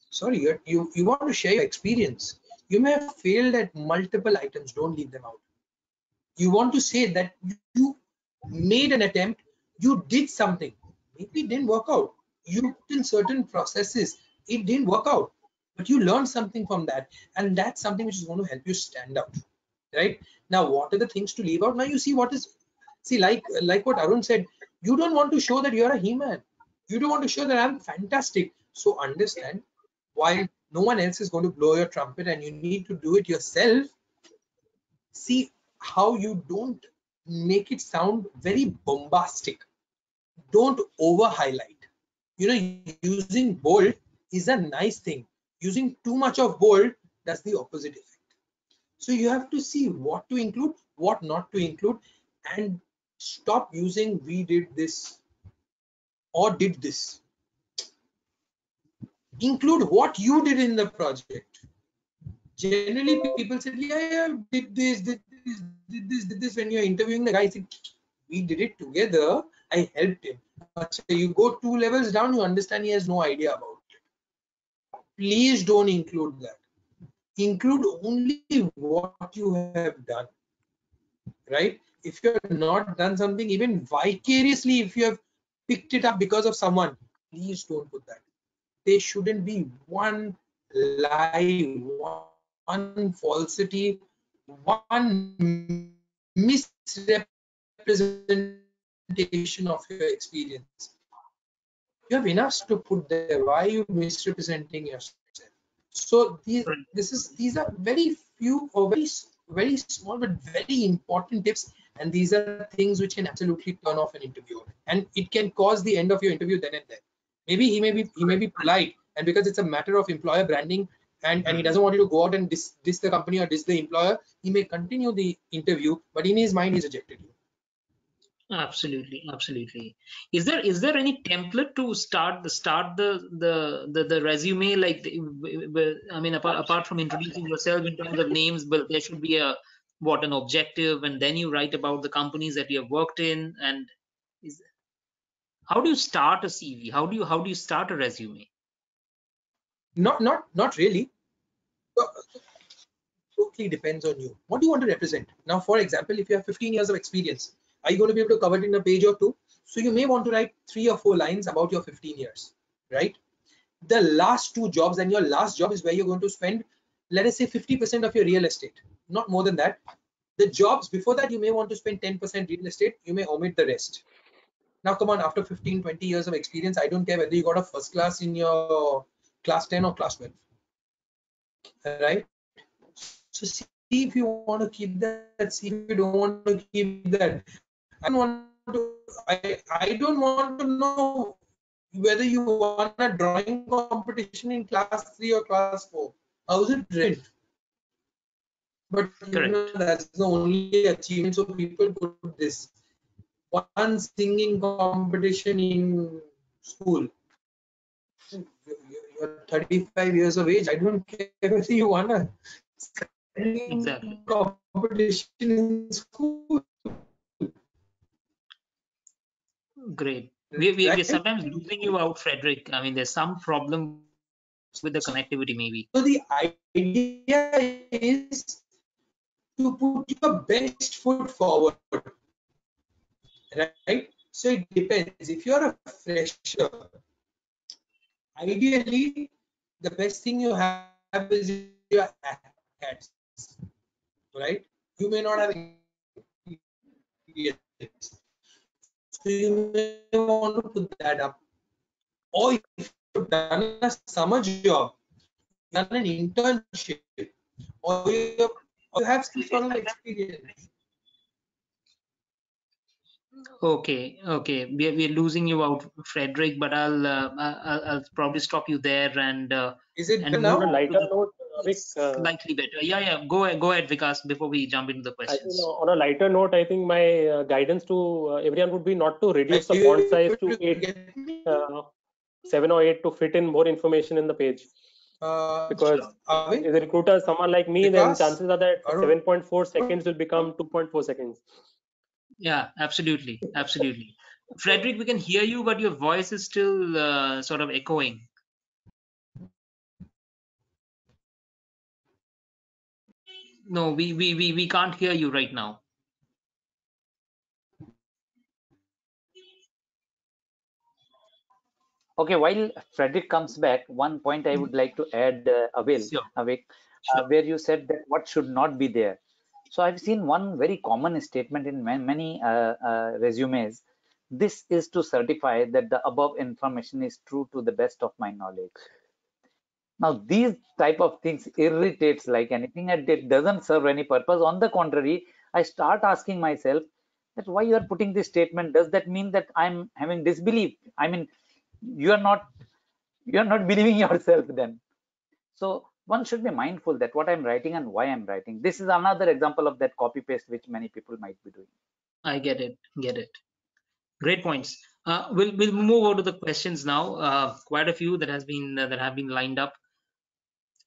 Sorry, you want to share your experience. You may have failed at multiple items. Don't leave them out. You want to say that you made an attempt, you did something, maybe it didn't work out. You put in certain processes, it didn't work out, but you learned something from that, and that's something which is going to help you stand out. Right now, what are the things to leave out? Now you see like what Arun said, you don't want to show that you're a He-Man. You don't want to show that I'm fantastic. So understand, while no one else is going to blow your trumpet and you need to do it yourself, see how you don't make it sound very bombastic. Don't over highlight. Using bold is a nice thing. Using too much of bold does the opposite effect. So you have to see what to include, what not to include, and stop using we did this or did this. Include what you did in the project. Generally, people say, yeah, did this. When you're interviewing the guy, say, we did it together. I helped him. But so you go 2 levels down, you understand he has no idea about it. Please don't include that. Include only what you have done. Right? If you have not done something, even vicariously, if you have picked it up because of someone, please don't put that. There shouldn't be one lie, one falsity, one misrepresentation of your experience. You have enough to put there. Why are you misrepresenting yourself? So these are very few or very small but very important tips, and these are things which can absolutely turn off an interviewer, and it can cause the end of your interview then and there. Maybe he may be polite, and because it's a matter of employer branding, and he doesn't want you to go out and diss the company or diss the employer, he may continue the interview, but in his mind he's rejected you. Absolutely. Is there any template to start the resume? Like, I mean, apart from introducing yourself in terms of names, but there should be an objective, and then you write about the companies that you have worked in. And how do you start a CV? How do you start a resume? Not really. Totally depends on you. What do you want to represent? Now, for example, if you have 15 years of experience, are you going to be able to cover it in a page or 2? So you may want to write 3 or 4 lines about your 15 years, right? The last 2 jobs, and your last job is where you're going to spend, let us say 50% of your real estate, not more than that. The jobs before that, you may want to spend 10% real estate, you may omit the rest. Now, come on, after 15, 20 years of experience, I don't care whether you got a first class in your class 10 or class 12, right? So see if you want to keep that, see if you don't want to keep that. I don't want to know whether you won a drawing competition in class 3 or class 4. How is it relevant? But you know, Correct. that's the only achievement. So people put this one singing competition in school. You're 35 years of age. I don't care whether you won a Exactly. singing competition in school, Great. We're right? sometimes losing you out, Frederick. I mean, there's some problem with the connectivity, maybe. So the idea is to put your best foot forward, right? So it depends. If you're a fresher, ideally, the best thing you have is your hats, right? You may not have experience, so you may want to put that up. Or if you've done a summer job, done an internship, or you have some sort of experience. Okay, okay. We're losing you out, Frederick, but I'll probably stop you there Is it and better move On a now? on to lighter the note, Vic, slightly better. Yeah. Go ahead, Vikas, before we jump into the I think questions. on a lighter note, I think my guidance to everyone would be not to Are reduce the font you size able to to 8, get me? 7 or 8 to fit in more information in the page. Because Avik, as a recruiter, someone like me, then Vikas, chances are that Arun, 7.4 seconds will become 2.4 seconds. Yeah, absolutely, absolutely. Frederick, we can hear you, but your voice is still sort of echoing. No, we can't hear you right now. Okay, while Frederick comes back, one point I would like to add, Sure, Avik, sure. where you said that what should not be there. So I've seen one very common statement in many resumes. This is to certify that the above information is true to the best of my knowledge. Now these type of things irritates like anything, and it doesn't serve any purpose. On the contrary, I start asking myself that why you are putting this statement. Does that mean that I'm having disbelief? I mean, you are not believing yourself then. So one should be mindful that what I'm writing and why I'm writing. This is another example of that copy paste which many people might be doing. I get it. Get it. Great points. We'll move over to the questions now. Quite a few that have been lined up.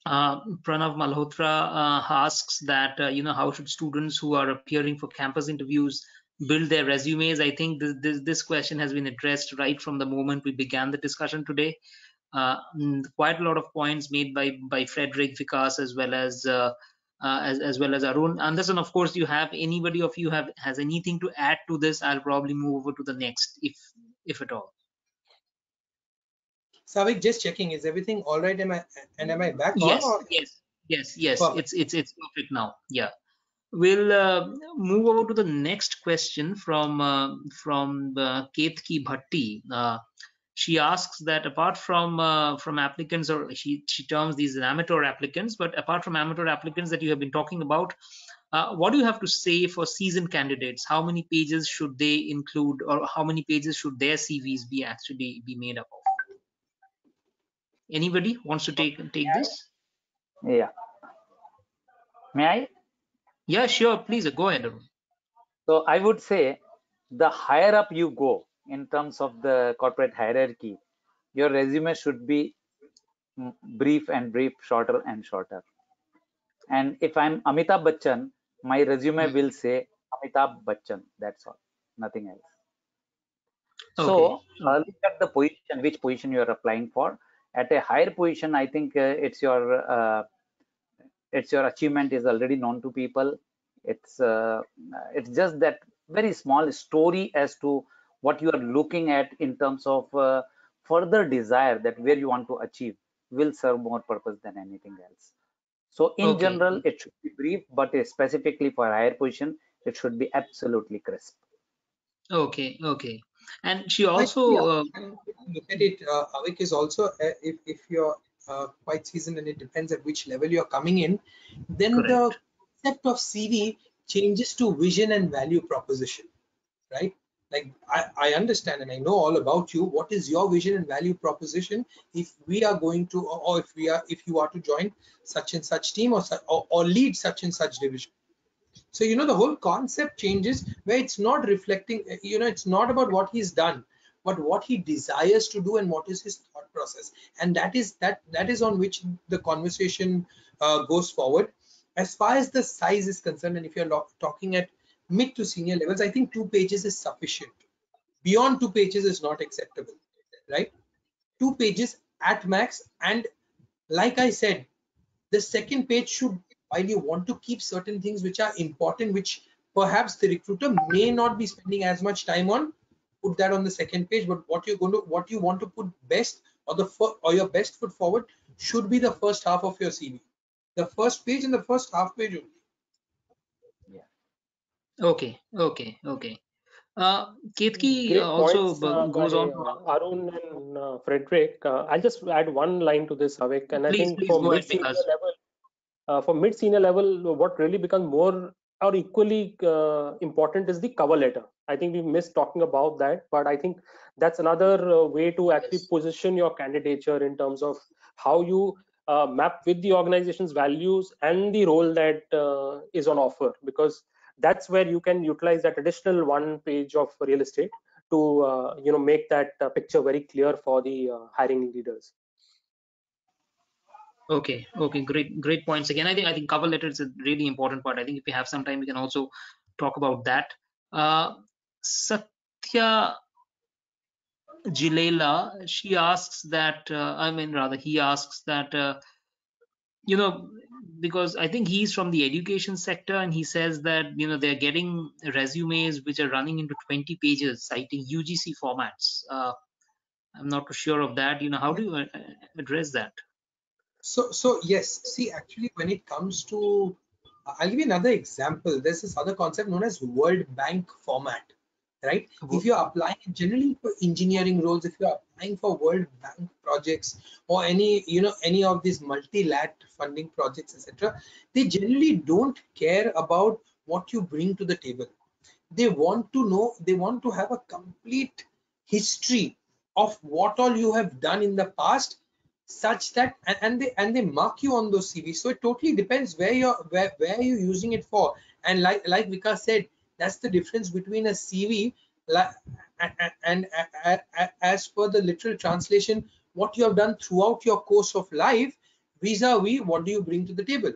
Pranav Malhotra asks that how should students who are appearing for campus interviews build their resumes? I think this question has been addressed right from the moment we began the discussion today. Quite a lot of points made by Frederick, Vikas, as well as Arun. Anderson, of course, you have anybody of you has anything to add to this? I'll probably move over to the next, if at all. Savik, just checking. Is everything all right? Am I back on Yes, or yes. perfect? It's perfect now. Yeah. We'll move over to the next question from Ketki Bhatti. She asks that apart from applicants, or she terms these as amateur applicants, but apart from amateur applicants that you have been talking about, what do you have to say for seasoned candidates? How many pages should they include, or how many pages should their CVs be actually be made up of? Anybody wants to take this? Yeah. May I? Yeah, sure. Please go ahead, Arun. So I would say the higher up you go in terms of the corporate hierarchy, your resume should be brief, shorter and shorter. And if I'm Amitabh Bachchan, my resume will say Amitabh Bachchan. That's all, nothing else. Okay. So look at the position, which position you are applying for. At a higher position, I think it's your achievement is already known to people. It's just that very small story as to what you are looking at in terms of further desire that where you want to achieve will serve more purpose than anything else. So in Okay. general, it should be brief, but specifically for higher position, it should be absolutely crisp. Okay. And she also, look at it, Avik, is also if you're quite seasoned, and it depends at which level you're coming in, then correct. the concept of CV changes to vision and value proposition, right? Like I understand and I know all about you. What is your vision and value proposition if we are going to, or if you are to join such and such team, or lead such and such division? So, the whole concept changes, where it's not reflecting, it's not about what he's done, but what he desires to do and what is his thought process. And that is on which the conversation goes forward. As far as the size is concerned, and if you're talking at mid to senior levels, I think 2 pages is sufficient. Beyond 2 pages is not acceptable, right? 2 pages at max. And like I said, the second page should, while you want to keep certain things which are important, which perhaps the recruiter may not be spending as much time on, put that on the second page. But what you want to put best, or your best foot forward, should be the first half of your CV, the first page and the first half page only. Okay. Ketki Great also points goes by on to Arun and Frederick. I'll just add one line to this, Avik. And I please think for go ahead, mid-senior Vikas. level, what really becomes more or equally important is the cover letter. I think we missed talking about that, but I think that's another way to actually position your candidature in terms of how you map with the organization's values and the role that is on offer, because that's where you can utilize that additional 1 page of real estate to make that picture very clear for the hiring leaders. Okay, great points again. I think cover letter is a really important part. I think if we have some time, we can also talk about that. Satya Jilela, she asks that, he asks that, because I think he's from the education sector, and he says that, they're getting resumes which are running into 20 pages, citing UGC formats. I'm not too sure of that. How do you address that? So yes, see, actually, when it comes to, I'll give you another example. There's this other concept known as World Bank format, right? If you're applying generally for engineering roles, if you're applying for World Bank projects, or any of these multilateral funding projects, etc., they generally don't care about what you bring to the table. They want to know, they want to have a complete history of what all you have done in the past, such that, and they mark you on those CVs. So it totally depends where you're using it for. And like Vikas said, that's the difference between a CV and as per the literal translation, what you have done throughout your course of life, vis-a-vis what do you bring to the table.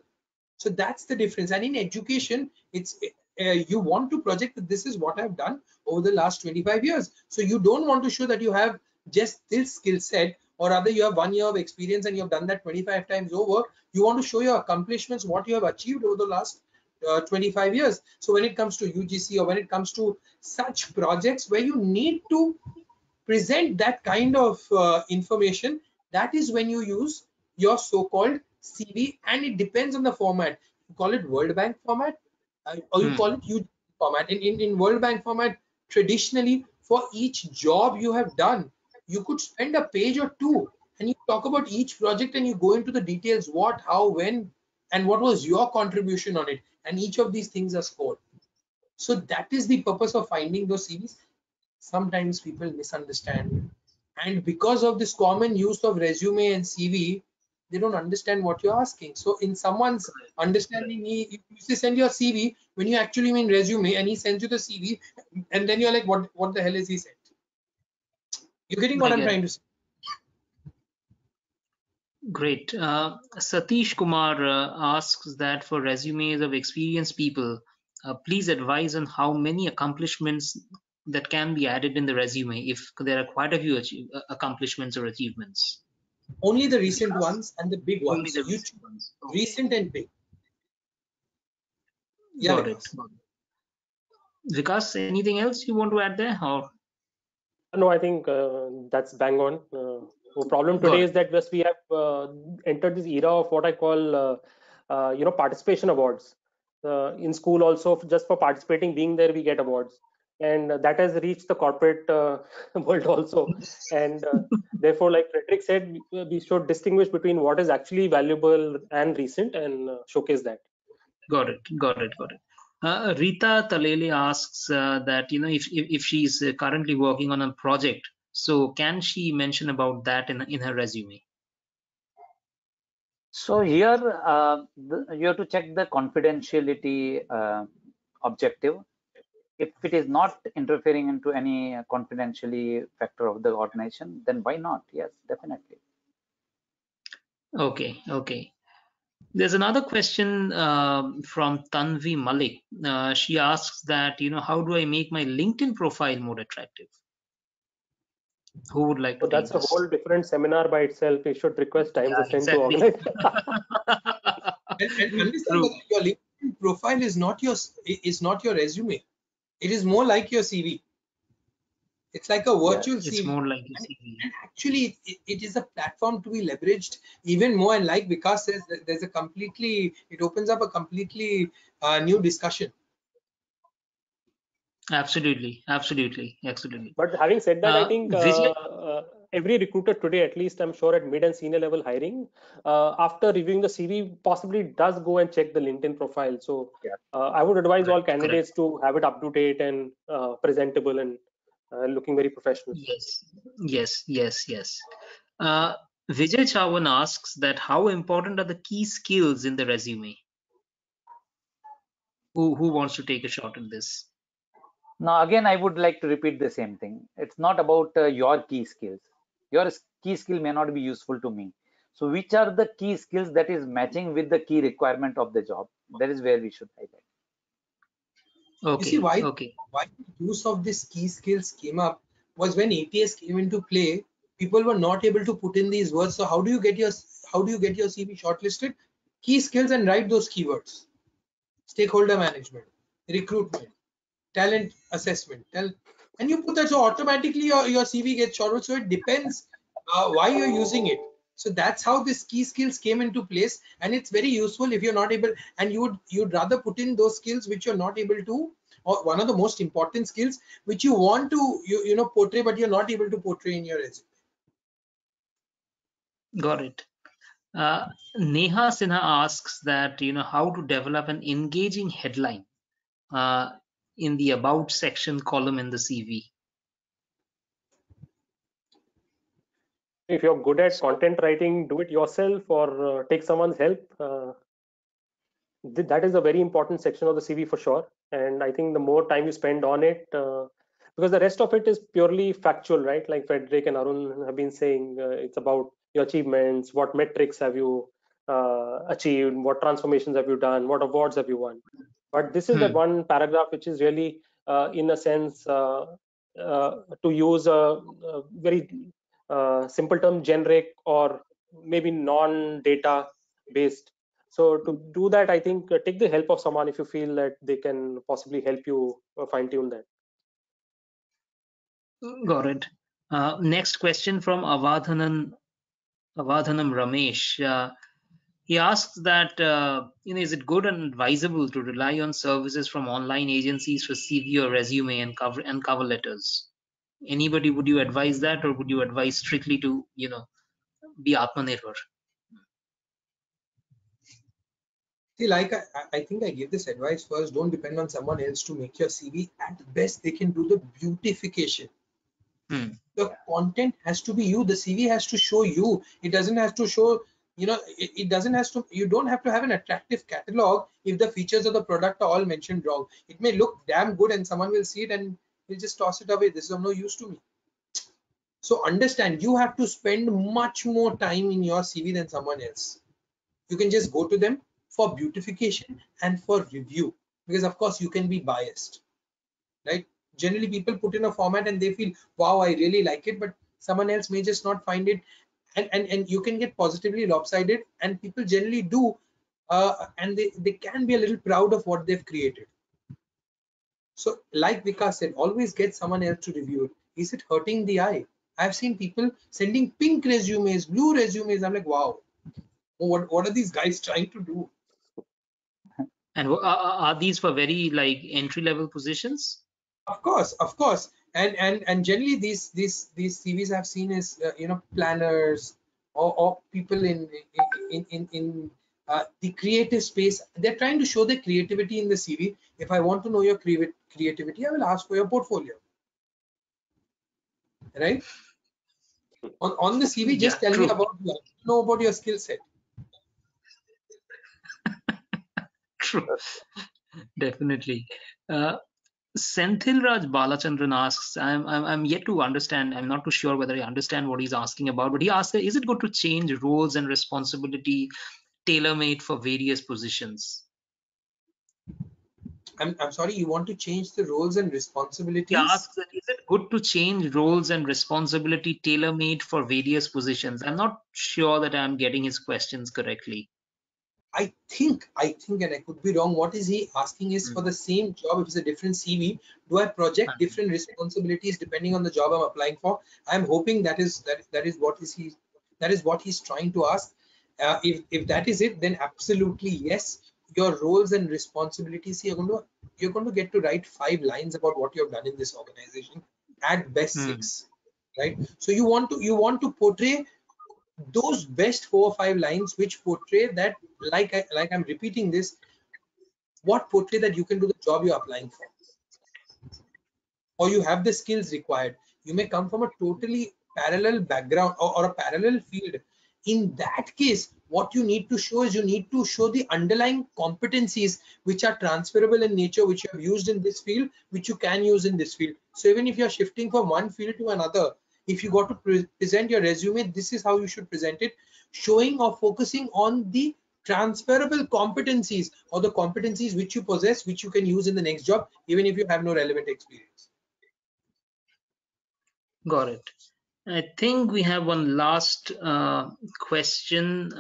So that's the difference. And in education, it's you want to project that this is what I've done over the last 25 years. So you don't want to show that you have just this skill set, or rather you have 1 year of experience and you have done that 25 times over. You want to show your accomplishments, what you have achieved over the last 25 years. So when it comes to UGC, or when it comes to such projects where you need to present that kind of information, that is when you use your so-called CV. And it depends on the format. You call it World Bank format, or you call it UGC format. In World Bank format, traditionally, for each job you have done, you could spend a page or two, and you talk about each project and you go into the details, what, how, when, and what was your contribution on it. And each of these things are scored. So that is the purpose of finding those CVs. Sometimes people misunderstand, and because of this common use of resume and CV, they don't understand what you're asking. So in someone's understanding, if you send your CV when you actually mean resume, and he sends you the CV, and then you're like, what the hell is he sent? You're getting what I'm trying to say? Great. Satish Kumar asks that for resumes of experienced people, please advise on how many accomplishments that can be added in the resume if there are quite a few accomplishments or achievements. Only the recent ones and the big Only ones. the You recent ones. Okay. recent and big. Yeah, Got it. Vikas, anything else you want to add there? Or No, I think that's bang on. The problem today is that we have entered this era of what I call, participation awards. In school also, just for participating, being there, we get awards. and that has reached the corporate world also. And therefore, like Frederick said, we should distinguish between what is actually valuable and recent, and showcase that. Got it. Got it. Got it. Rita Talele asks that if she's currently working on a project, so can she mention about that in her resume? So here you have to check the confidentiality objective. If it is not interfering into any confidentiality factor of the organization, then why not? Yes, definitely. Okay. Okay. There's another question from Tanvi Malik. She asks that how do I make my LinkedIn profile more attractive? Who would like to So take that's a this? whole different seminar by itself. We should request Times Yeah, Ascent exactly. to organize. And understand True. that your LinkedIn profile is not your resume. It is more like your CV. It's like a virtual It's CV. more like a CV. And actually, it is a platform to be leveraged even more. And like Vikas says, it opens up a completely new discussion. Absolutely. Absolutely. Absolutely. But having said that, I think Vijay, every recruiter today, at least I'm sure at mid and senior level hiring, after reviewing the CV, possibly does go and check the LinkedIn profile. So Yeah. I would advise all correct. candidates to have it up to date and presentable and looking very professional. Yes. Yes. Yes. Yes. Vijay Chavan asks that how important are the key skills in the resume? Who wants to take a shot at this? Now, again, I would like to repeat the same thing. It's not about your key skills. Your key skill may not be useful to me. So, which are the key skills that is matching with the key requirement of the job? That is where we should highlight. You see, Okay. why Okay. the use of these key skills came up was when ATS came into play. People were not able to put in these words. So how do you get your CV shortlisted? Key skills, and write those keywords: stakeholder management, recruitment, talent assessment, and you put that, so automatically your CV gets shortlisted. So it depends why you're using it. So that's how these key skills came into place, and it's very useful if you're not able, and you'd rather put in those skills which you're not able to, or one of the most important skills which you want to portray, but you're not able to portray in your resume. Got it. Neha Sinha asks that how to develop an engaging headline in the about section column in the CV. If you're good at So, content writing, do it yourself or take someone's help. That is a very important section of the CV for sure. And I think the more time you spend on it, because the rest of it is purely factual, right? Like Frederick and Arun have been saying, it's about your achievements, what metrics have you achieved, what transformations have you done, what awards have you won. But this is that one paragraph which is really, in a sense, to use a very simple term, generic or maybe non-data based. So to do that, I think take the help of someone if you feel that they can possibly help you fine tune that. Got it. Next question from Avadhanam Ramesh. He asks that is it good and advisable to rely on services from online agencies for CV or resume and cover letters? Anybody, would you advise that, or would you advise strictly to be Atmanirbhar? See, like I think I gave this advice first. Don't depend on someone else to make your CV. At best, they can do the beautification. The content has to be you. The CV has to show you. It doesn't have to show, it doesn't have to, you don't have to have an attractive catalog if the features of the product are all mentioned wrong. It may look damn good and someone will see it and will just toss it away. This is of no use to me. So understand, you have to spend much more time in your CV than someone else. You can just go to them for beautification and for review, because of course you can be biased, right? Generally people put in a format and they feel, wow, I really like it, but someone else may just not find it, and you can get positively lopsided, and people generally do, and they can be a little proud of what they've created. So like Vikas said, always get someone else to review it. Is it hurting the eye? I've seen people sending pink resumes, blue resumes. I'm like, wow, what are these guys trying to do? And are these for very like entry level positions? Of course, and generally these CVs I've seen is planners or people in the creative space. They're trying to show their creativity in the CV. If I want to know your creativity, I will ask for your portfolio, right? On the CV, Yeah, just tell me true. about know about your skill set. True. Definitely. Senthil Raj Balachandran asks, I'm yet to understand. I'm not too sure whether I understand what he's asking about, but he asks, is it good to change roles and responsibility tailor-made for various positions? I'm sorry, you want to change the roles and He responsibilities? asks, that, is it good to change roles and responsibility tailor-made for various positions? I'm not sure that I'm getting his questions correctly. I think, and I could be wrong. What is he asking is for the same job, if it's a different CV, do I project different responsibilities depending on the job I'm applying for? I'm hoping that is what he's trying to ask. If that is it, then absolutely yes. Your roles and responsibilities, you're going to get to write 5 lines about what you have done in this organization, at best 6, right? So you want to portray those best 4 or 5 lines which portray that, like I'm repeating this, what portray that you can do the job you're applying for, or you have the skills required. You may come from a totally parallel background or a parallel field. In that case, what you need to show is you need to show the underlying competencies which are transferable in nature, which you have used in this field, which you can use in this field. So even if you're shifting from one field to another, if you got to present your resume, this is how you should present it, showing or focusing on the transferable competencies or the competencies which you possess, which you can use in the next job, even if you have no relevant experience. Got it. I think we have one last question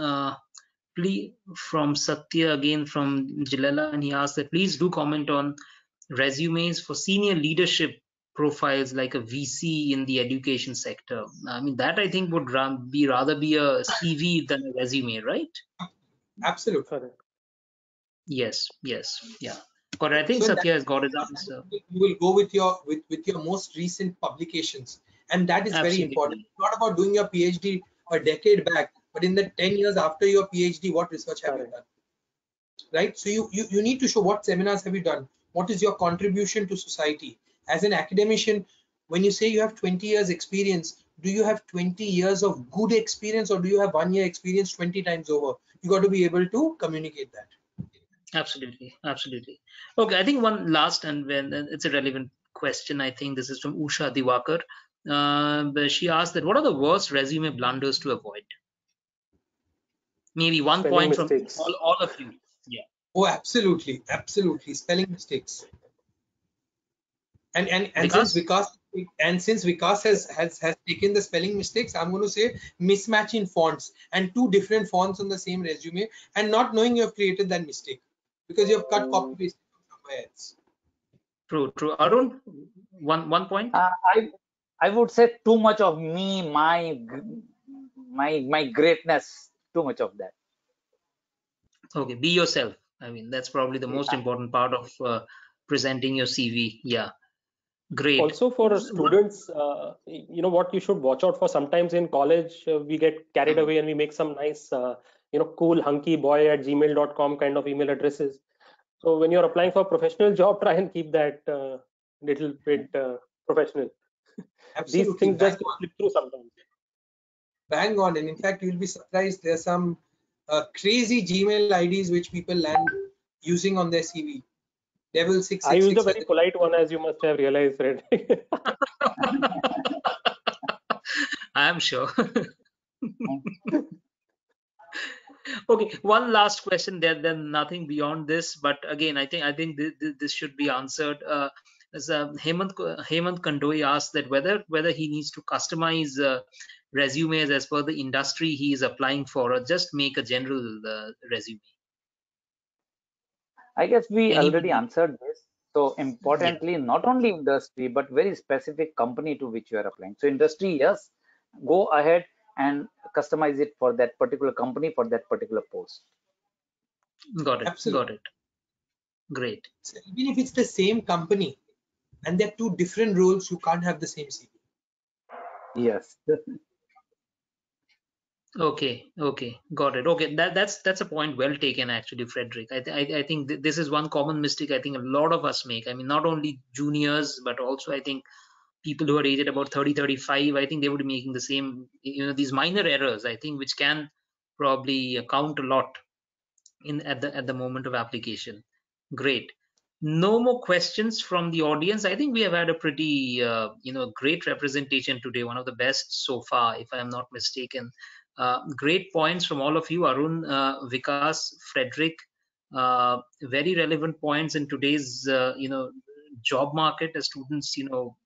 from Satya again from Jalala, and he asked that please do comment on resumes for senior leadership profiles like a VC in the education sector. I mean, that I think would rather be a CV than a resume, right? Absolutely. Correct. Yes, yeah. But I think So Satya has got his answer. you will go with your most recent publications, and that is very important. Absolutely. It's not about doing your PhD a decade back, but in the 10 years after your PhD, what research have you Correct. done, right? So you need to show what seminars have you done, what is your contribution to society as an academician. When you say you have 20 years experience, do you have 20 years of good experience, or do you have 1 year experience 20 times over? You got to be able to communicate that. Absolutely. Okay, I think one last, and when it's a relevant question, I think this is from Usha Diwakar. But she asked that what are the worst resume blunders to avoid? Maybe 1 Spelling point from mistakes. all of you. Yeah. Oh, absolutely, spelling mistakes. And since Vikas? Vikas has taken the spelling mistakes, I'm going to say mismatch in fonts and 2 different fonts on the same resume, and not knowing you have created that mistake because you have cut copy paste from somewhere else. True. Arun, one point. I would say too much of me, my greatness, too much of that. Okay, be yourself. I mean, that's probably the most important part of presenting your CV. Yeah, great. Also for students, what you should watch out for. Sometimes in college, we get carried away and we make some nice, cool hunkyboy@gmail.com kind of email addresses. So when you're applying for a professional job, try and keep that little bit professional. Absolutely. These things just slip through sometimes. Bang on. And in fact, you'll be surprised. There's some crazy Gmail IDs which people land using on their CV. Devil 666. I used a very polite one, as you must have realized, right? I'm sure. Okay, one last question. Then nothing beyond this. But again, I think this should be answered. As Hemant Kandoi asked that whether he needs to customize resumes as per the industry he is applying for, or just make a general resume. I guess we already Anybody? answered this. So importantly, not only industry, but very specific company to which you are applying. So industry, yes, go ahead and customize it for that particular company, for that particular post. Got it. Absolutely. Got it. Great. So even if it's the same company, and they're two different roles. You can't have the same CV. Yes. Okay, got it. Okay, that's a point well taken, actually, Frederick. I think this is one common mistake I think a lot of us make. I mean, not only juniors, but also I think people who are aged about 30, 35, I think they would be making the same, these minor errors, I think, which can probably count a lot at the moment of application. Great. No more questions from the audience. I think we have had a pretty great representation today, one of the best so far, if I am not mistaken. Great points from all of you, Arun, Vikas, Frederick. Very relevant points in today's job market, as students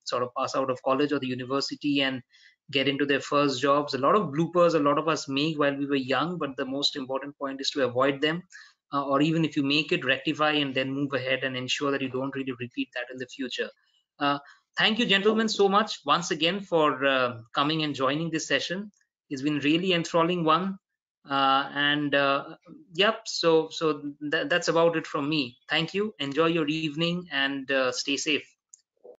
sort of pass out of college or the university and get into their first jobs. A lot of bloopers a lot of us make while we were young, but the most important point is to avoid them, or even if you make it, rectify and then move ahead and ensure that you don't really repeat that in the future. Thank you, gentlemen, so much once again for coming and joining this session. It's been really enthralling one. Yep, so that's about it from me. Thank you. Enjoy your evening and stay safe.